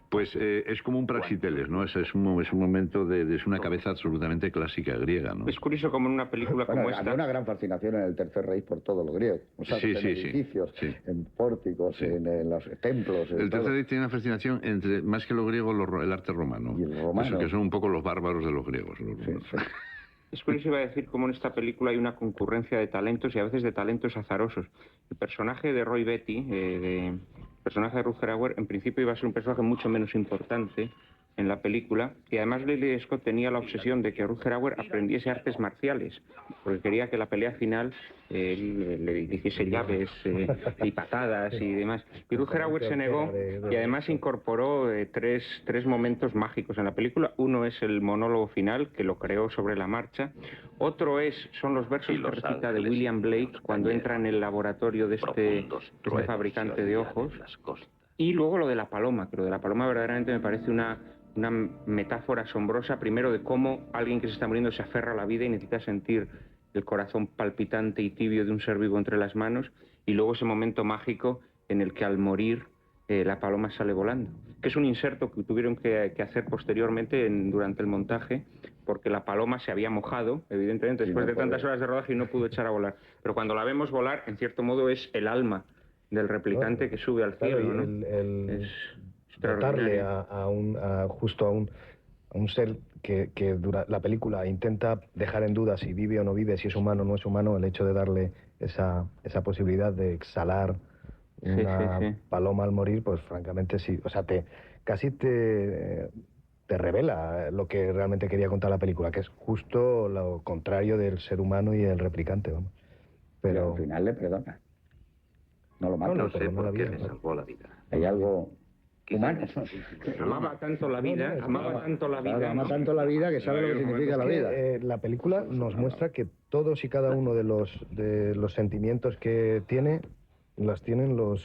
Speaker 3: pues es como un Praxiteles, ¿no? Es un momento es una cabeza absolutamente clásica griega, ¿no?
Speaker 2: Es curioso como en una película como esta...
Speaker 1: Había una gran fascinación en el Tercer Reich por todo lo griego. O sea, en edificios, en pórticos, en los templos.
Speaker 3: El Tercer Reich tiene una fascinación entre, más que lo griego, el arte romano.
Speaker 1: Y el romano.
Speaker 3: Que son un poco los bárbaros de los griegos.
Speaker 2: Es curioso, iba a decir, cómo en esta película hay una concurrencia de talentos y a veces de talentos azarosos. El personaje de Roy Betty, el personaje de Rutger Hauer, en principio iba a ser un personaje mucho menos importante en la película, y además Ridley Scott tenía la obsesión de que Rutger Hauer aprendiese artes marciales, porque quería que la pelea final le hiciese llaves y patadas y demás. Y Rutger Hauer se negó y además incorporó tres momentos mágicos en la película. Uno es el monólogo final, que lo creó sobre la marcha. Otro son los versos que recita de William Blake cuando entra en el laboratorio de este fabricante de ojos. Y luego lo de la paloma, que lo de la paloma verdaderamente me parece una metáfora asombrosa, primero de cómo alguien que se está muriendo se aferra a la vida y necesita sentir el corazón palpitante y tibio de un ser vivo entre las manos, y luego ese momento mágico en el que al morir la paloma sale volando, que es un inserto que tuvieron que hacer posteriormente durante el montaje, porque la paloma se había mojado, evidentemente, después de tantas horas de rodaje, y no pudo echar a volar. Pero cuando la vemos volar, en cierto modo es el alma del replicante que sube al cielo, ¿no? Es
Speaker 4: dotarle justo a un ser que la película intenta dejar en duda si vive o no vive, si es humano o no es humano, el hecho de darle esa posibilidad de exhalar una paloma al morir, pues francamente sí, o sea, casi te revela lo que realmente quería contar la película, que es justo lo contrario del ser humano y el replicante, vamos. Pero
Speaker 1: al final le perdona. No lo mata.
Speaker 6: No sé por qué le salvó la vida.
Speaker 1: Hay algo humano.
Speaker 2: Amaba tanto la vida, amaba tanto la vida.
Speaker 1: Ama tanto la vida que sabe lo que significa la vida.
Speaker 4: La película nos muestra que todos y cada uno de los sentimientos que tiene, las tienen los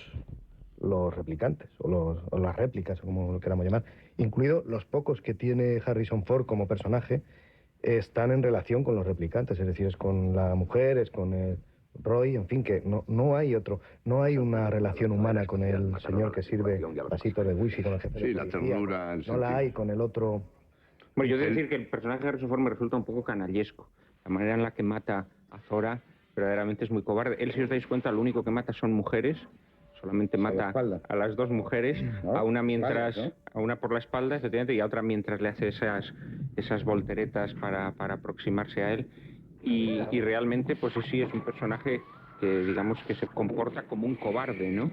Speaker 4: replicantes, o las réplicas, como lo queramos llamar. Incluido los pocos que tiene Harrison Ford como personaje, están en relación con los replicantes, es decir, es con la mujer, es con el Roy, en fin, que no hay una relación humana con el señor que sirve vasito de whisky con el jefe de
Speaker 3: la
Speaker 4: policía.
Speaker 3: ternura.
Speaker 4: No la hay con el otro.
Speaker 2: Bueno, yo debo decir que el personaje de Harrison Ford me resulta un poco canallesco. La manera en la que mata a Zora verdaderamente es muy cobarde. Él, si os dais cuenta, lo único que mata son mujeres. Solamente mata a las dos mujeres, a una por la espalda, efectivamente, y a otra mientras le hace esas volteretas para aproximarse a él. Y realmente, pues sí, es un personaje que, digamos, que se comporta como un cobarde, ¿no?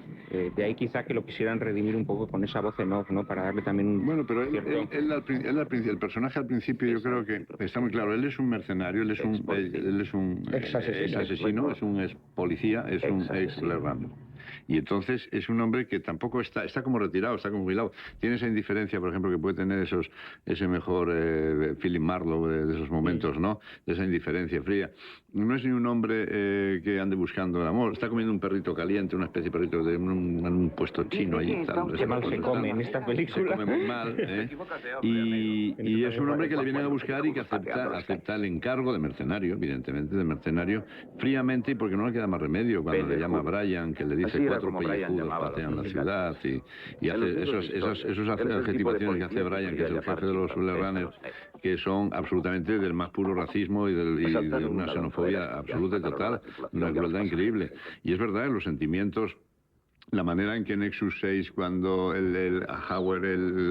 Speaker 2: De ahí quizá que lo quisieran redimir un poco con esa voz en off, ¿no? Para darle también un...
Speaker 3: Bueno, pero el personaje al principio yo creo que está muy claro. Él es un mercenario, él es un ex asesino, es un ex policía, es un ex Lerrando. Y entonces es un hombre que tampoco está como retirado, está como jubilado. Tiene esa indiferencia, por ejemplo, que puede tener ese mejor Philip Marlowe de esos momentos, ¿no? De esa indiferencia fría. No es ni un hombre que ande buscando el amor. Está comiendo un perrito caliente, una especie de perrito de un puesto chino allí.
Speaker 2: Qué mal se come en esta película.
Speaker 3: Se come muy mal, Y es un hombre que le vienen a buscar y que acepta el encargo de mercenario, evidentemente, de mercenario, fríamente, y porque no le queda más remedio cuando le llama a Brian, que le dice 4 pellejudos patean la ciudad, y hace esas adjetivaciones que hace Brian, que es el jefe de los Runners, que son absolutamente del más puro racismo y de una xenofobia absoluta y total, una crueldad increíble. Y es verdad, los sentimientos, la manera en que Nexus 6, cuando Hauer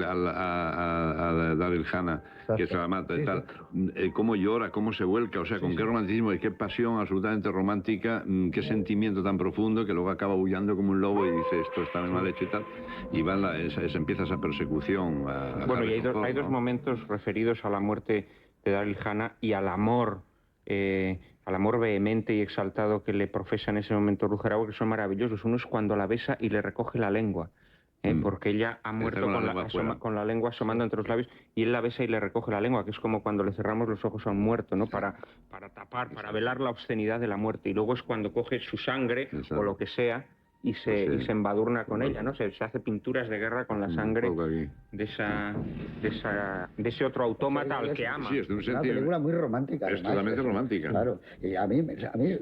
Speaker 3: a Daryl Hannah, que se la mata y tal, cómo llora, cómo se vuelca, o sea, con qué romanticismo y qué pasión absolutamente romántica, qué sentimiento tan profundo, que luego acaba aullando como un lobo y dice, esto está mal hecho y tal, y empieza esa persecución.
Speaker 2: Bueno, y hay dos momentos referidos a la muerte de Daryl Hannah y al amor al amor vehemente y exaltado que le profesa en ese momento Rutger Hauer, que son maravillosos. Uno es cuando la besa y le recoge la lengua. Porque ella ha muerto con la lengua asomando entre los labios, y él la besa y le recoge la lengua, que es como cuando le cerramos los ojos a un muerto, ¿no? Para tapar, para velar la obscenidad de la muerte. Y luego es cuando coge su sangre o lo que sea y se embadurna con ella, ¿no? Se hace pinturas de guerra con la sangre de ese otro autómata al que ama.
Speaker 3: Sí, es
Speaker 1: una película muy romántica.
Speaker 3: Es totalmente romántica.
Speaker 1: Claro. Y a mí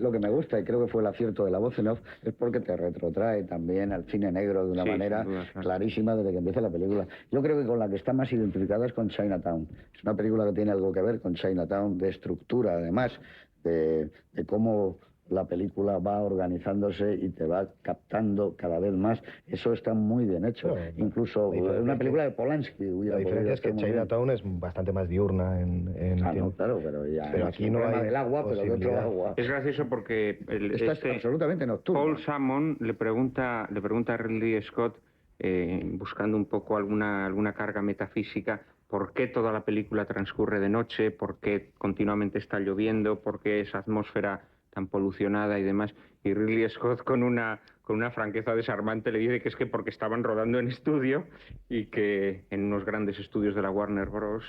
Speaker 1: lo que me gusta, y creo que fue el acierto de la voz en off, es porque te retrotrae también al cine negro de una manera clarísima desde que empieza la película. Yo creo que con la que está más identificada es con Chinatown. Es una película que tiene algo que ver con Chinatown, de estructura, además, de cómo la película va organizándose y te va captando cada vez más. Eso está muy bien hecho. Incluso una película de Polanski.
Speaker 4: La diferencia es que Chinatown es bastante más diurna
Speaker 1: no, claro, pero aquí no hay del agua, pero de otro agua.
Speaker 2: Es gracioso porque
Speaker 1: es absolutamente nocturno.
Speaker 2: Paul Salmon le pregunta a Ridley Scott, buscando un poco alguna carga metafísica, por qué toda la película transcurre de noche, por qué continuamente está lloviendo, por qué esa atmósfera tan polucionada y demás. Y Ridley Scott, con una franqueza desarmante, le dice que es que porque estaban rodando en estudio, y que en unos grandes estudios de la Warner Bros.,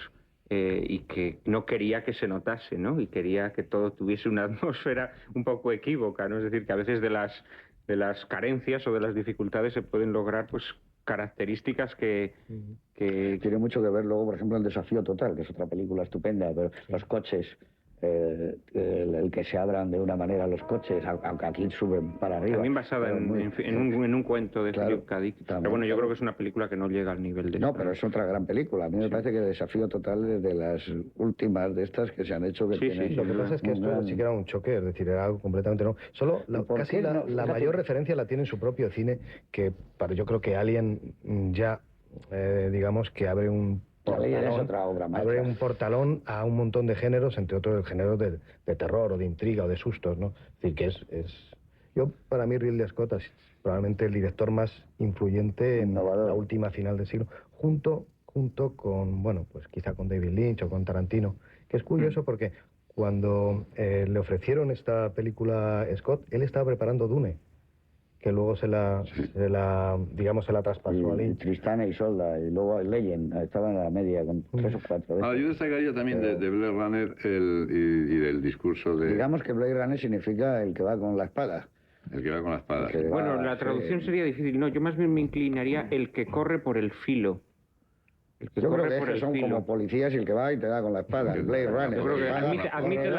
Speaker 2: y que no quería que se notase, ¿no? Y quería que todo tuviese una atmósfera un poco equívoca, ¿no? Es decir, que a veces de las carencias o de las dificultades se pueden lograr, pues, características que
Speaker 1: tiene mucho que ver luego, por ejemplo, en Desafío Total, que es otra película estupenda, pero los coches, el que se abran de una manera los coches, aunque aquí suben para arriba.
Speaker 2: También basada en un cuento de Philip K. Dick. Pero bueno, yo creo que es una película que no llega al nivel de...
Speaker 1: No, pero es otra gran película. A mí me parece que Desafío Total es de las últimas de estas que se han hecho.
Speaker 4: Lo que pasa es que esto ni siquiera era un choque, es decir, era algo completamente no. Solo casi la mayor referencia la tiene en su propio cine, que yo creo que Alien ya, digamos, que abre un abre un portalón a un montón de géneros, entre otros el género de terror o de intriga o de sustos, ¿no? Es decir, que para mí Ridley Scott es probablemente el director más influyente en la última final del siglo, junto con, bueno, pues quizá con David Lynch o con Tarantino, que es curioso porque cuando le ofrecieron esta película a Scott, él estaba preparando Dune, que luego se la traspasó a Lynch.
Speaker 1: Tristán e Isolda, y luego Legend, estaban a la media con 3 o 4.
Speaker 3: Yo destacaría también de Blade Runner y del discurso de...
Speaker 1: Digamos que Blade Runner significa el que va con la espada.
Speaker 3: El que va con la espada.
Speaker 2: Bueno, la traducción sería difícil. No, yo más bien me inclinaría el que corre por el filo.
Speaker 1: Yo creo que son como policías y el que va y te da con la espada, el Blade Runner.
Speaker 2: Yo creo que admite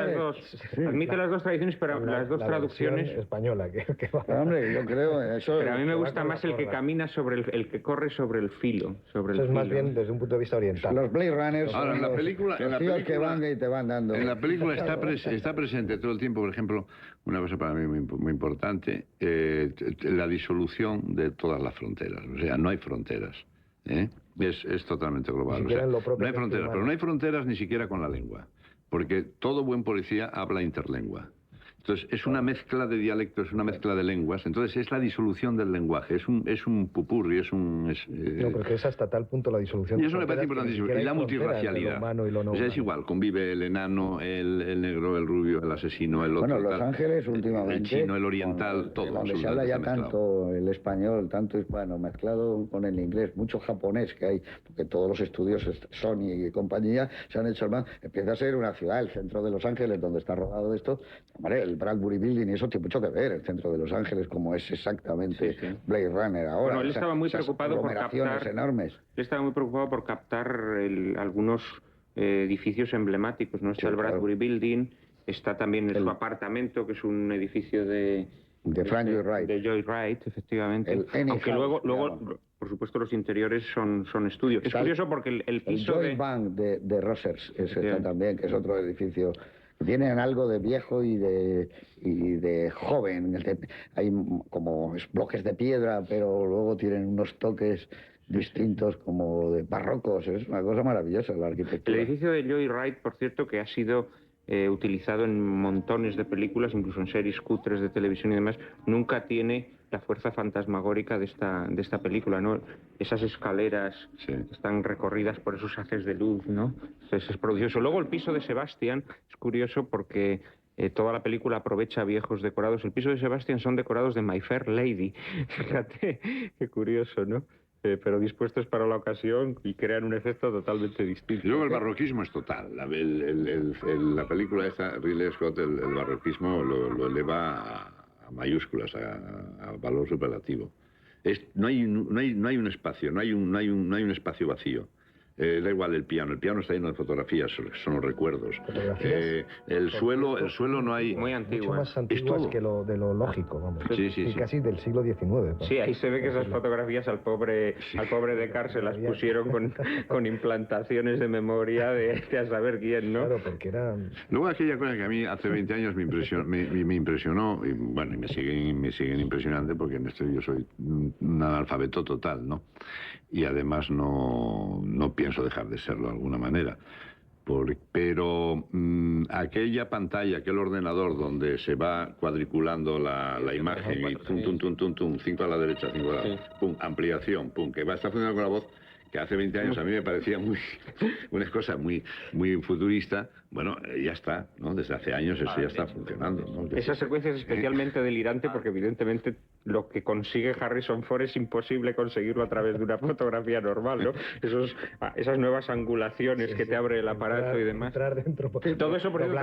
Speaker 2: las dos tradiciones, pero las dos traducciones...
Speaker 4: española que va.
Speaker 1: Pero, hombre, yo creo eso...
Speaker 2: Pero a mí me gusta más el que camina el que corre sobre el filo. Eso
Speaker 4: es más bien desde un punto de vista oriental.
Speaker 1: Los Blade Runners
Speaker 3: son
Speaker 1: los tíos que van y te van dando.
Speaker 3: En la película está presente todo el tiempo, por ejemplo, una cosa para mí muy importante, la disolución de todas las fronteras. O sea, no hay fronteras. Es totalmente global. O sea, no hay fronteras, pero no hay fronteras ni siquiera con la lengua, porque todo buen policía habla interlengua. Entonces, es una mezcla de dialectos, es una mezcla de lenguas. Entonces, es la disolución del lenguaje. Es un pupurri,
Speaker 4: No, porque es hasta tal punto la disolución.
Speaker 3: Y eso me parece importantísimo. Y la multirracialidad. O sea, es igual. Convive el enano, el negro, el rubio, el asesino, el otro.
Speaker 1: Bueno, Los Ángeles últimamente...
Speaker 3: El chino, el oriental, todo.
Speaker 1: Donde se habla ya tanto el español, tanto hispano, mezclado con el inglés, mucho japonés que hay, porque todos los estudios, Sony y compañía, se han hecho más. Empieza a ser una ciudad, el centro de Los Ángeles, donde está rodado esto. Hombre, el Bradbury Building, y eso tiene mucho que ver, el centro de Los Ángeles, como es exactamente Blade Runner ahora.
Speaker 2: Bueno, él estaba muy preocupado por captar...
Speaker 1: enormes.
Speaker 2: Él estaba muy preocupado por captar algunos edificios emblemáticos, ¿no? Está el Bradbury Building, está también su apartamento, que es un edificio de
Speaker 1: Frank Lloyd Wright.
Speaker 2: De Lloyd Wright, efectivamente. Aunque luego por supuesto, los interiores son estudios. Es curioso porque el piso
Speaker 1: Joy Bank de Rosers, está también, que es otro edificio. Tienen algo de viejo y de joven. Hay como bloques de piedra, pero luego tienen unos toques distintos como de barrocos. Es una cosa maravillosa la arquitectura.
Speaker 2: El edificio de Lloyd Wright, por cierto, que ha sido utilizado en montones de películas, incluso en series cutres de televisión y demás, nunca tiene la fuerza fantasmagórica de esta película, ¿no? Esas escaleras están recorridas por esos haces de luz, ¿no? Es prodigioso. Luego el piso de Sebastian es curioso porque toda la película aprovecha viejos decorados. El piso de Sebastian son decorados de My Fair Lady. Fíjate, qué curioso, ¿no? Pero dispuestos para la ocasión y crean un efecto totalmente distinto.
Speaker 3: Y luego el barroquismo es total. La película esta, Ridley Scott, el barroquismo lo eleva a mayúsculas, a valor superlativo. No hay un espacio, no hay un espacio vacío. Da igual el piano está lleno de fotografías, son los recuerdos. El suelo no hay...
Speaker 2: Muy antiguo.
Speaker 4: Mucho más antiguas que lo de lo lógico, vamos.
Speaker 3: Sí.
Speaker 4: Casi del siglo XIX.
Speaker 2: Sí, ahí se ve que esas fotografías al pobre Descartes se las pusieron con implantaciones de memoria de a saber quién, ¿no?
Speaker 4: Claro, porque eran...
Speaker 3: Luego aquella cosa que a mí hace 20 años me impresionó, y bueno, y me siguen impresionando, porque en esto yo soy un analfabeto total, ¿no? Y además no pienso dejar de serlo de alguna manera. Pero aquella pantalla, aquel ordenador donde se va cuadriculando la imagen y tum, 5 a la derecha, 5 a la pum, ampliación, pum, que está funcionando con la voz, que hace 20 años a mí me parecía una cosa muy futurista. Bueno, ya está, ¿no? Desde hace años eso ya está funcionando, ¿no?
Speaker 2: Esa secuencia es especialmente delirante porque evidentemente lo que consigue Harrison Ford es imposible conseguirlo a través de una fotografía normal, ¿no? Esas nuevas angulaciones que te abre el aparato y demás. Todo eso, por ejemplo,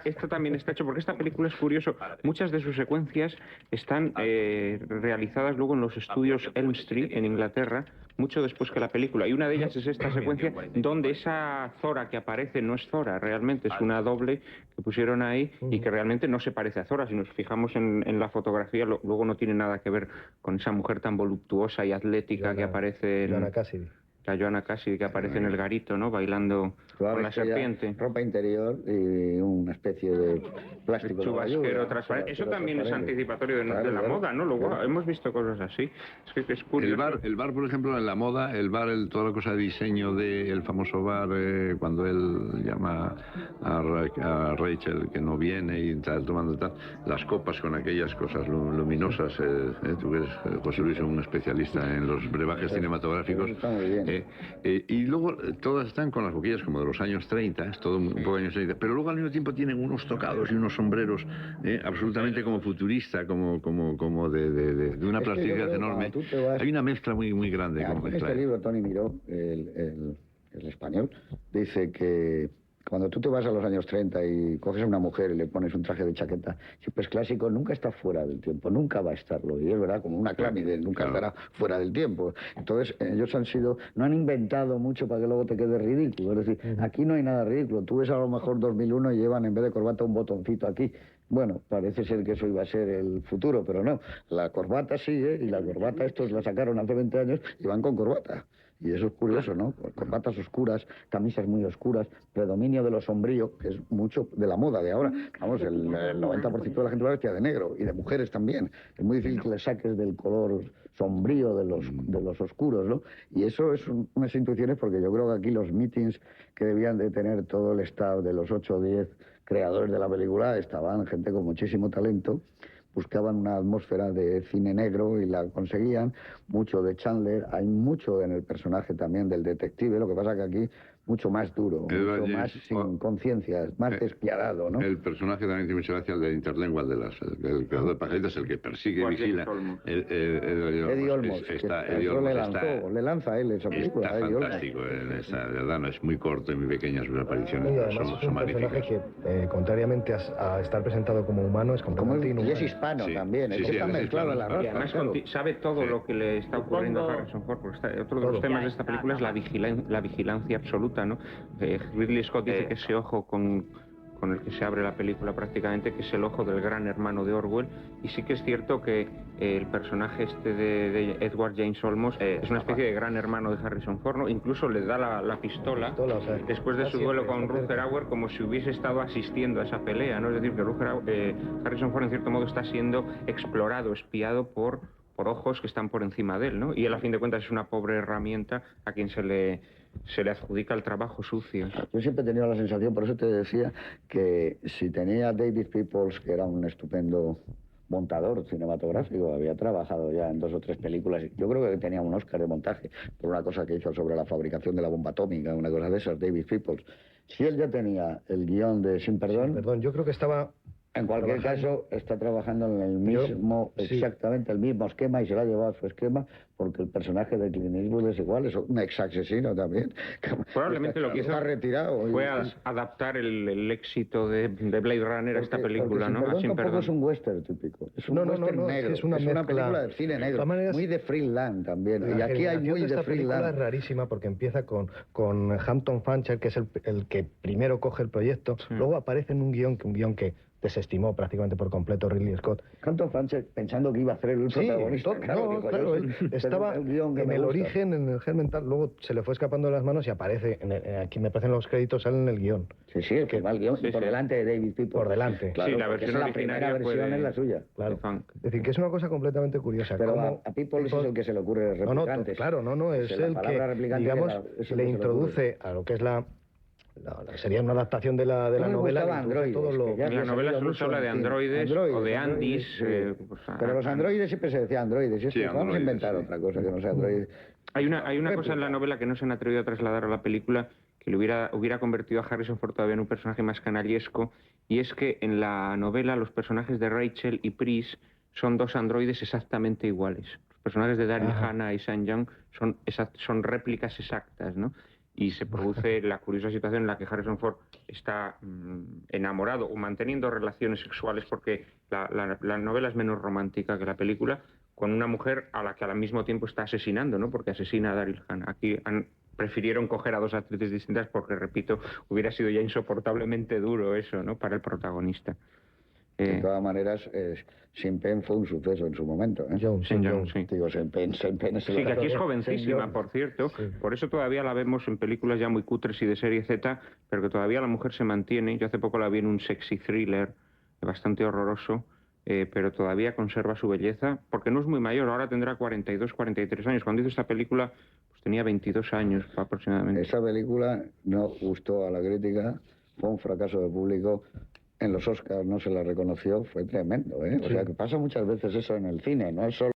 Speaker 2: esto también está hecho, porque esta película es curioso. Muchas de sus secuencias están realizadas luego en los estudios Elm Street, en Inglaterra, mucho después que la película. Y una de ellas es esta secuencia donde esa Zora que aparece no es Zora, realmente es una doble que pusieron ahí y que realmente no se parece a Zora. Si nos fijamos en la fotografía, luego no tiene nada que ver con esa mujer tan voluptuosa y atlética que aparece en...
Speaker 4: Joanna Cassidy.
Speaker 2: La Joanna Cassidy, que aparece en el garito, ¿no? Bailando con la serpiente.
Speaker 1: Ropa interior y una especie de plástico.
Speaker 2: Chubasquero transparente. Eso también es anticipatorio de la moda, ¿no? Luego hemos visto cosas así. Es que es curioso.
Speaker 3: El bar, por ejemplo, en la moda, toda la cosa de diseño del famoso bar, cuando él llama a Rachel que no viene y está tomando tal, las copas con aquellas cosas luminosas. Tú que eres, José Luis, un especialista en los brebajes cinematográficos.
Speaker 1: Está muy bien.
Speaker 3: Y luego todas están con las boquillas como de los años 30, es todo un poco años 30, pero luego al mismo tiempo tienen unos tocados y unos sombreros absolutamente como futurista, como de una plasticidad enorme. Hay una mezcla muy grande.
Speaker 1: En este libro, Tony Miró, el español, dice que cuando tú te vas a los años 30 y coges a una mujer y le pones un traje de chaqueta, siempre es clásico, nunca está fuera del tiempo, nunca va a estarlo. Y es verdad, como una clámide, nunca estará fuera del tiempo. Entonces, ellos no han inventado mucho para que luego te quede ridículo. Es decir, aquí no hay nada ridículo. Tú ves a lo mejor 2001 y llevan en vez de corbata un botoncito aquí. Bueno, parece ser que eso iba a ser el futuro, pero no. La corbata sigue y la corbata estos la sacaron hace 20 años y van con corbata. Y eso es curioso, ¿no? Corbatas oscuras, camisas muy oscuras, predominio de lo sombrío, que es mucho de la moda de ahora. Vamos, el 90% de la gente va vestida de negro, y de mujeres también. Es muy difícil que le saques del color sombrío de los oscuros, ¿no? Y eso es unas intuiciones, porque yo creo que aquí los meetings que debían de tener todo el staff de los 8 o 10 creadores de la película, estaban gente con muchísimo talento, buscaban una atmósfera de cine negro y la conseguían, mucho de Chandler, hay mucho en el personaje también del detective, lo que pasa que aquí mucho más duro, mucho más sin conciencia, más despiadado, ¿no?
Speaker 3: El personaje también tiene mucha gracia, el de Interlengua, del creador de pajaritas, el que persigue y vigila.
Speaker 1: Eddie Olmos, le lanza él esa película.
Speaker 3: Está fantástico, de verdad, no es muy corto y muy pequeñas sus apariciones,
Speaker 4: y además
Speaker 3: son magníficas.
Speaker 4: Es un personaje que, contrariamente a estar presentado como humano, es completamente inhumano.
Speaker 1: Y es hispano también, está mezclado en la raza.
Speaker 2: Y además sabe todo lo que le está ocurriendo a Harrison Ford, porque otro de los temas de esta película es la vigilancia absoluta, ¿no? Ridley Scott dice que ese ojo con el que se abre la película prácticamente, que es el ojo del gran hermano de Orwell, y sí que es cierto que el personaje de Edward James Olmos es una especie de gran hermano de Harrison Ford, ¿no? Incluso le da la pistola después de su duelo con Rutger Hauer, como si hubiese estado asistiendo a esa pelea, ¿no? Es decir, que Harrison Ford en cierto modo está siendo explorado, espiado por por ojos que están por encima de él, ¿no? Y él, a fin de cuentas, es una pobre herramienta a quien se le adjudica el trabajo sucio.
Speaker 1: Yo siempre he tenido la sensación, por eso te decía, que si tenía David Peoples, que era un estupendo montador cinematográfico, había trabajado ya en 2 o 3 películas, yo creo que tenía un Oscar de montaje por una cosa que hizo sobre la fabricación de la bomba atómica, una cosa de esas, David Peoples. Si él ya tenía el guión de Sin Perdón...
Speaker 4: Sin Perdón, yo creo que estaba...
Speaker 1: En cualquier caso, está trabajando en el mismo, exactamente el mismo esquema, y se lo ha llevado a su esquema, porque el personaje de Clint Eastwood es igual, es un ex asesino también.
Speaker 2: Probablemente lo que hizo fue adaptar el éxito de Blade Runner a esta película, ¿no?
Speaker 1: Sin Perdón es un western típico, es un western negro,
Speaker 4: es una
Speaker 1: película de cine negro, muy de Freeland también, y aquí hay muy de Freeland.
Speaker 4: Esta película es rarísima porque empieza con Hampton Fancher, que es el que primero coge el proyecto, luego aparece en un guión que desestimó prácticamente por completo Ridley Scott.
Speaker 1: Hampton Fancher pensando que iba a hacer el protagonista.
Speaker 4: Claro, él estaba en el origen, en el germen tal, luego se le fue escapando de las manos y aparece, aquí me parecen los créditos, sale en el guión.
Speaker 1: Sí, el que va el guión, por delante de David Peoples.
Speaker 4: Por delante.
Speaker 1: Claro,
Speaker 2: la versión
Speaker 1: es la primera versión es la suya.
Speaker 4: Claro. Es decir, que es una cosa completamente curiosa.
Speaker 1: Pero a Peoples es el que se le ocurre replicantes.
Speaker 4: Es el que, digamos, le introduce a lo que es sería una adaptación de la novela.
Speaker 2: En la novela solo se habla de androides o de andis.
Speaker 1: Pero los androides siempre se decía androides. Vamos a inventar otra cosa que no sea androides.
Speaker 2: Hay una cosa en la novela que no se han atrevido a trasladar a la película que le hubiera convertido a Harrison Ford todavía en un personaje más canallesco, y es que en la novela los personajes de Rachel y Pris son 2 androides exactamente iguales. Los personajes de Daryl Hannah y Sam Young son réplicas exactas, ¿no? Y se produce la curiosa situación en la que Harrison Ford está enamorado o manteniendo relaciones sexuales, porque la novela es menos romántica que la película, con una mujer a la que al mismo tiempo está asesinando, ¿no? Porque asesina a Daryl Hannah. Aquí prefirieron coger a 2 actrices distintas porque, repito, hubiera sido ya insoportablemente duro eso, ¿no? Para el protagonista.
Speaker 1: De todas maneras, Sean Penn fue un suceso en su momento.
Speaker 2: Sean Young, sí.
Speaker 1: Digo, Sean Penn
Speaker 2: sí, que aquí es jovencísima, por cierto. Sí. Por eso todavía la vemos en películas ya muy cutres y de serie Z, pero que todavía la mujer se mantiene. Yo hace poco la vi en un sexy thriller bastante horroroso, pero todavía conserva su belleza, porque no es muy mayor. Ahora tendrá 42, 43 años. Cuando hizo esta película, pues tenía 22 años aproximadamente.
Speaker 1: Esa película no gustó a la crítica, fue un fracaso de público. En los Oscars no se la reconoció, fue tremendo, ¿eh? O sea, que pasa muchas veces eso en el cine, no es solo...